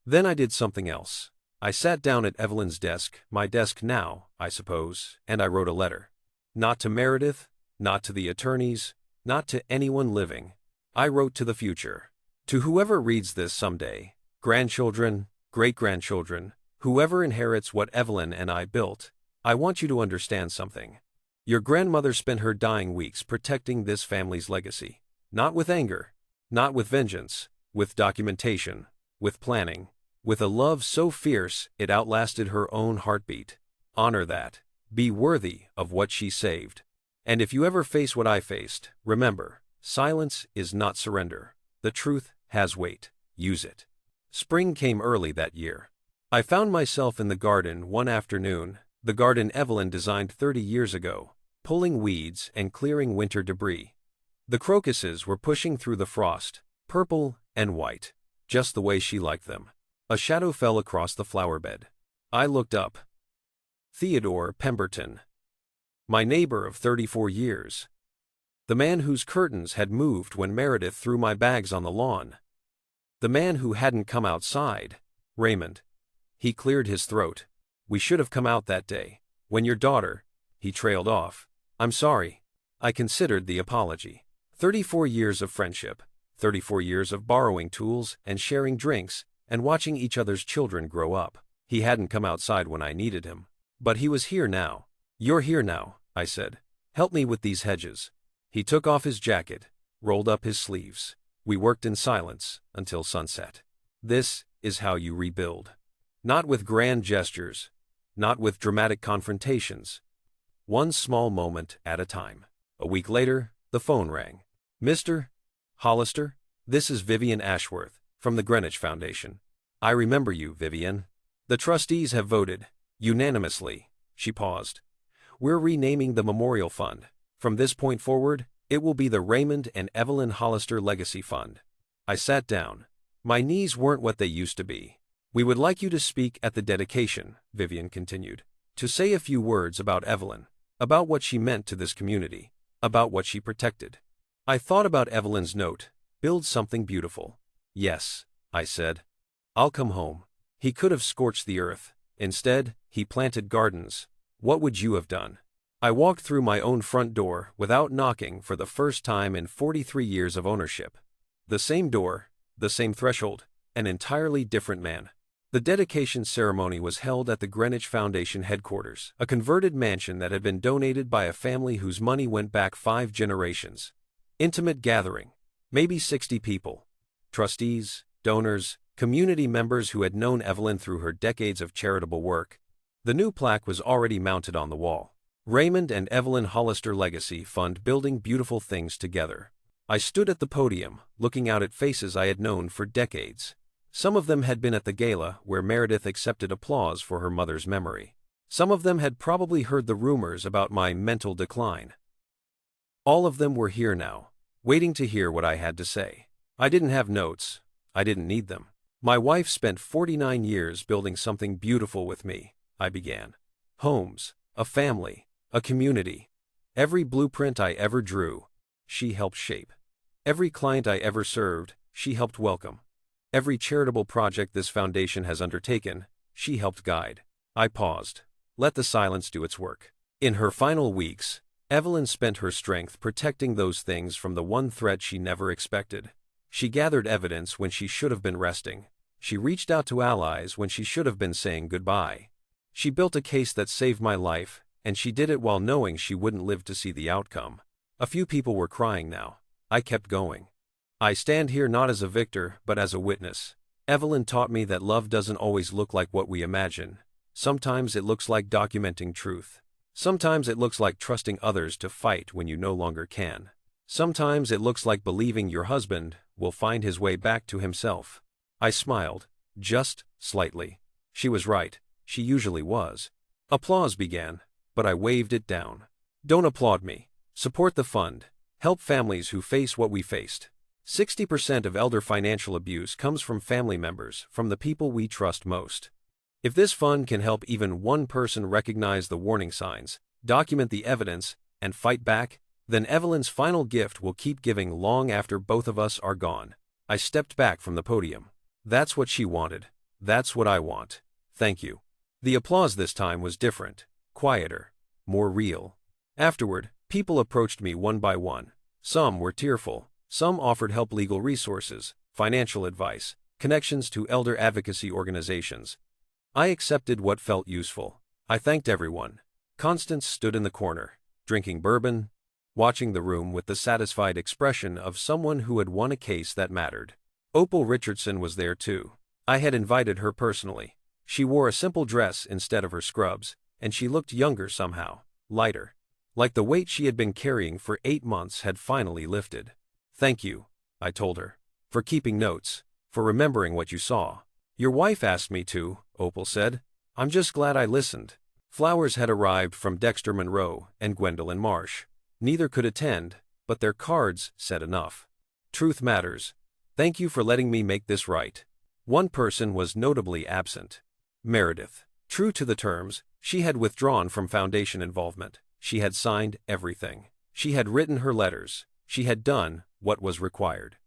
Then I did something else. I sat down at Evelyn's desk, my desk now, I suppose, and I wrote a letter. Not to Meredith, not to the attorneys, not to anyone living. I wrote to the future. To whoever reads this someday, grandchildren, great-grandchildren, whoever inherits what Evelyn and I built, I want you to understand something. Your grandmother spent her dying weeks protecting this family's legacy. Not with anger, not with vengeance, with documentation, with planning, with a love so fierce it outlasted her own heartbeat. Honor that. Be worthy of what she saved. And if you ever face what I faced, remember, silence is not surrender. The truth has weight. Use it. Spring came early that year. I found myself in the garden one afternoon, the garden Evelyn designed 30 years ago, pulling weeds and clearing winter debris. The crocuses were pushing through the frost, purple and white, just the way she liked them. A shadow fell across the flower bed. I looked up. Theodore Pemberton. My neighbor of 34 years. The man whose curtains had moved when Meredith threw my bags on the lawn. The man who hadn't come outside. Raymond. He cleared his throat. We should have come out that day. When your daughter. He trailed off. I'm sorry. I considered the apology. 34 years of friendship. 34 years of borrowing tools and sharing drinks and watching each other's children grow up. He hadn't come outside when I needed him. But he was here now. You're here now, I said. Help me with these hedges. He took off his jacket, rolled up his sleeves. We worked in silence until sunset. This is how you rebuild. Not with grand gestures, not with dramatic confrontations. One small moment at a time. A week later, the phone rang. Mr. Hollister, this is Vivian Ashworth, from the Greenwich Foundation. I remember you, Vivian. The trustees have voted, unanimously. She paused. We're renaming the Memorial Fund. From this point forward, it will be the Raymond and Evelyn Hollister Legacy Fund. I sat down. My knees weren't what they used to be. We would like you to speak at the dedication, Vivian continued. To say a few words about Evelyn, about what she meant to this community, about what she protected. I thought about Evelyn's note, build something beautiful. Yes, I said. I'll come home. He could have scorched the earth. Instead, he planted gardens. What would you have done? I walked through my own front door without knocking for the first time in 43 years of ownership. The same door, the same threshold, an entirely different man. The dedication ceremony was held at the Greenwich Foundation headquarters, a converted mansion that had been donated by a family whose money went back 5 generations. Intimate gathering. Maybe 60 people. Trustees, donors, community members who had known Evelyn through her decades of charitable work. The new plaque was already mounted on the wall. Raymond and Evelyn Hollister Legacy Fund, building beautiful things together. I stood at the podium, looking out at faces I had known for decades. Some of them had been at the gala where Meredith accepted applause for her mother's memory. Some of them had probably heard the rumors about my mental decline. All of them were here now, waiting to hear what I had to say. I didn't have notes. I didn't need them. My wife spent 49 years building something beautiful with me, I began. Homes, a family, a community. Every blueprint I ever drew, she helped shape. Every client I ever served, she helped welcome. Every charitable project this foundation has undertaken, she helped guide. I paused. Let the silence do its work. In her final weeks, Evelyn spent her strength protecting those things from the one threat she never expected. She gathered evidence when she should have been resting. She reached out to allies when she should have been saying goodbye. She built a case that saved my life, and she did it while knowing she wouldn't live to see the outcome. A few people were crying now. I kept going. I stand here not as a victor, but as a witness. Evelyn taught me that love doesn't always look like what we imagine. Sometimes it looks like documenting truth. Sometimes it looks like trusting others to fight when you no longer can. Sometimes it looks like believing your husband will find his way back to himself. I smiled, just slightly. She was right. She usually was. Applause began, but I waved it down. Don't applaud me. Support the fund. Help families who face what we faced. 60% of elder financial abuse comes from family members, from the people we trust most. If this fund can help even one person recognize the warning signs, document the evidence, and fight back, then Evelyn's final gift will keep giving long after both of us are gone. I stepped back from the podium. That's what she wanted. That's what I want. Thank you. The applause this time was different, quieter, more real. Afterward, people approached me one by one. Some were tearful. Some offered help, legal resources, financial advice, connections to elder advocacy organizations. I accepted what felt useful. I thanked everyone. Constance stood in the corner, drinking bourbon, watching the room with the satisfied expression of someone who had won a case that mattered. Opal Richardson was there too. I had invited her personally. She wore a simple dress instead of her scrubs, and she looked younger somehow, lighter. Like the weight she had been carrying for 8 months had finally lifted. Thank you, I told her, for keeping notes, for remembering what you saw. Your wife asked me to, Opal said. I'm just glad I listened. Flowers had arrived from Dexter Monroe and Gwendolyn Marsh. Neither could attend, but their cards said enough. Truth matters. Thank you for letting me make this right. One person was notably absent. Meredith. True to the terms, she had withdrawn from foundation involvement. She had signed everything. She had written her letters. She had done what was required.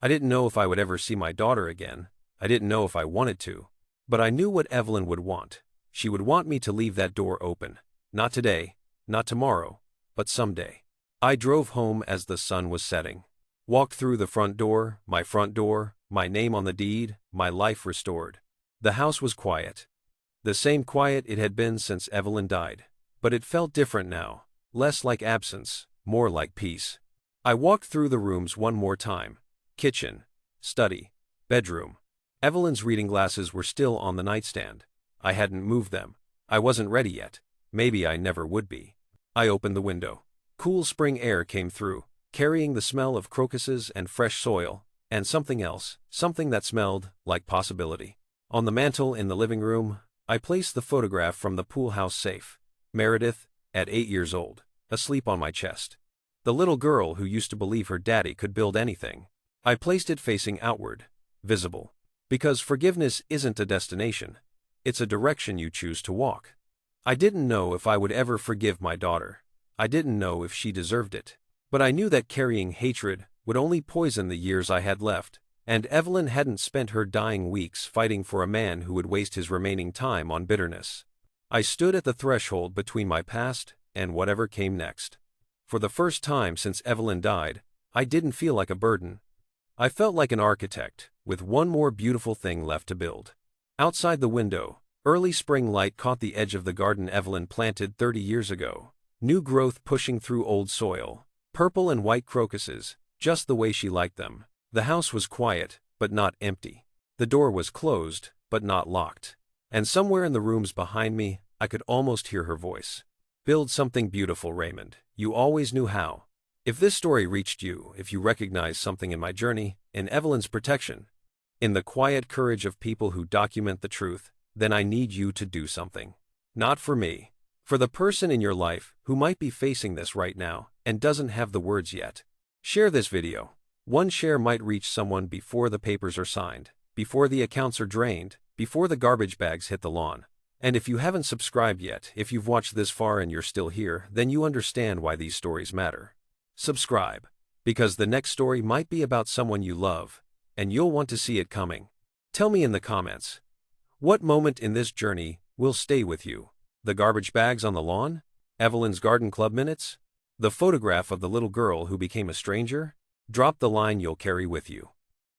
I didn't know if I would ever see my daughter again. I didn't know if I wanted to. But I knew what Evelyn would want. She would want me to leave that door open. Not today, not tomorrow, but someday. I drove home as the sun was setting. Walked through the front door, my name on the deed, my life restored. The house was quiet. The same quiet it had been since Evelyn died. But it felt different now. Less like absence, more like peace. I walked through the rooms one more time. Kitchen, study, bedroom. Evelyn's reading glasses were still on the nightstand. I hadn't moved them. I wasn't ready yet. Maybe I never would be. I opened the window. Cool spring air came through, carrying the smell of crocuses and fresh soil, and something else, something that smelled like possibility. On the mantel in the living room, I placed the photograph from the pool house safe. Meredith, at 8 years old, asleep on my chest. The little girl who used to believe her daddy could build anything. I placed it facing outward, visible. Because forgiveness isn't a destination. It's a direction you choose to walk. I didn't know if I would ever forgive my daughter. I didn't know if she deserved it. But I knew that carrying hatred would only poison the years I had left, and Evelyn hadn't spent her dying weeks fighting for a man who would waste his remaining time on bitterness. I stood at the threshold between my past and whatever came next. For the first time since Evelyn died, I didn't feel like a burden. I felt like an architect, with one more beautiful thing left to build. Outside the window, early spring light caught the edge of the garden Evelyn planted 30 years ago. New growth pushing through old soil. Purple and white crocuses, just the way she liked them. The house was quiet, but not empty. The door was closed, but not locked. And somewhere in the rooms behind me, I could almost hear her voice. Build something beautiful, Raymond. You always knew how. If this story reached you, if you recognize something in my journey, in Evelyn's protection, in the quiet courage of people who document the truth, then I need you to do something. Not for me. For the person in your life who might be facing this right now and doesn't have the words yet. Share this video. One share might reach someone before the papers are signed, before the accounts are drained, before the garbage bags hit the lawn. And if you haven't subscribed yet, if you've watched this far and you're still here, then you understand why these stories matter. Subscribe, because the next story might be about someone you love, and you'll want to see it coming. Tell me in the comments, what moment in this journey will stay with you? The garbage bags on the lawn? Evelyn's garden club minutes? The photograph of the little girl who became a stranger? Drop the line you'll carry with you.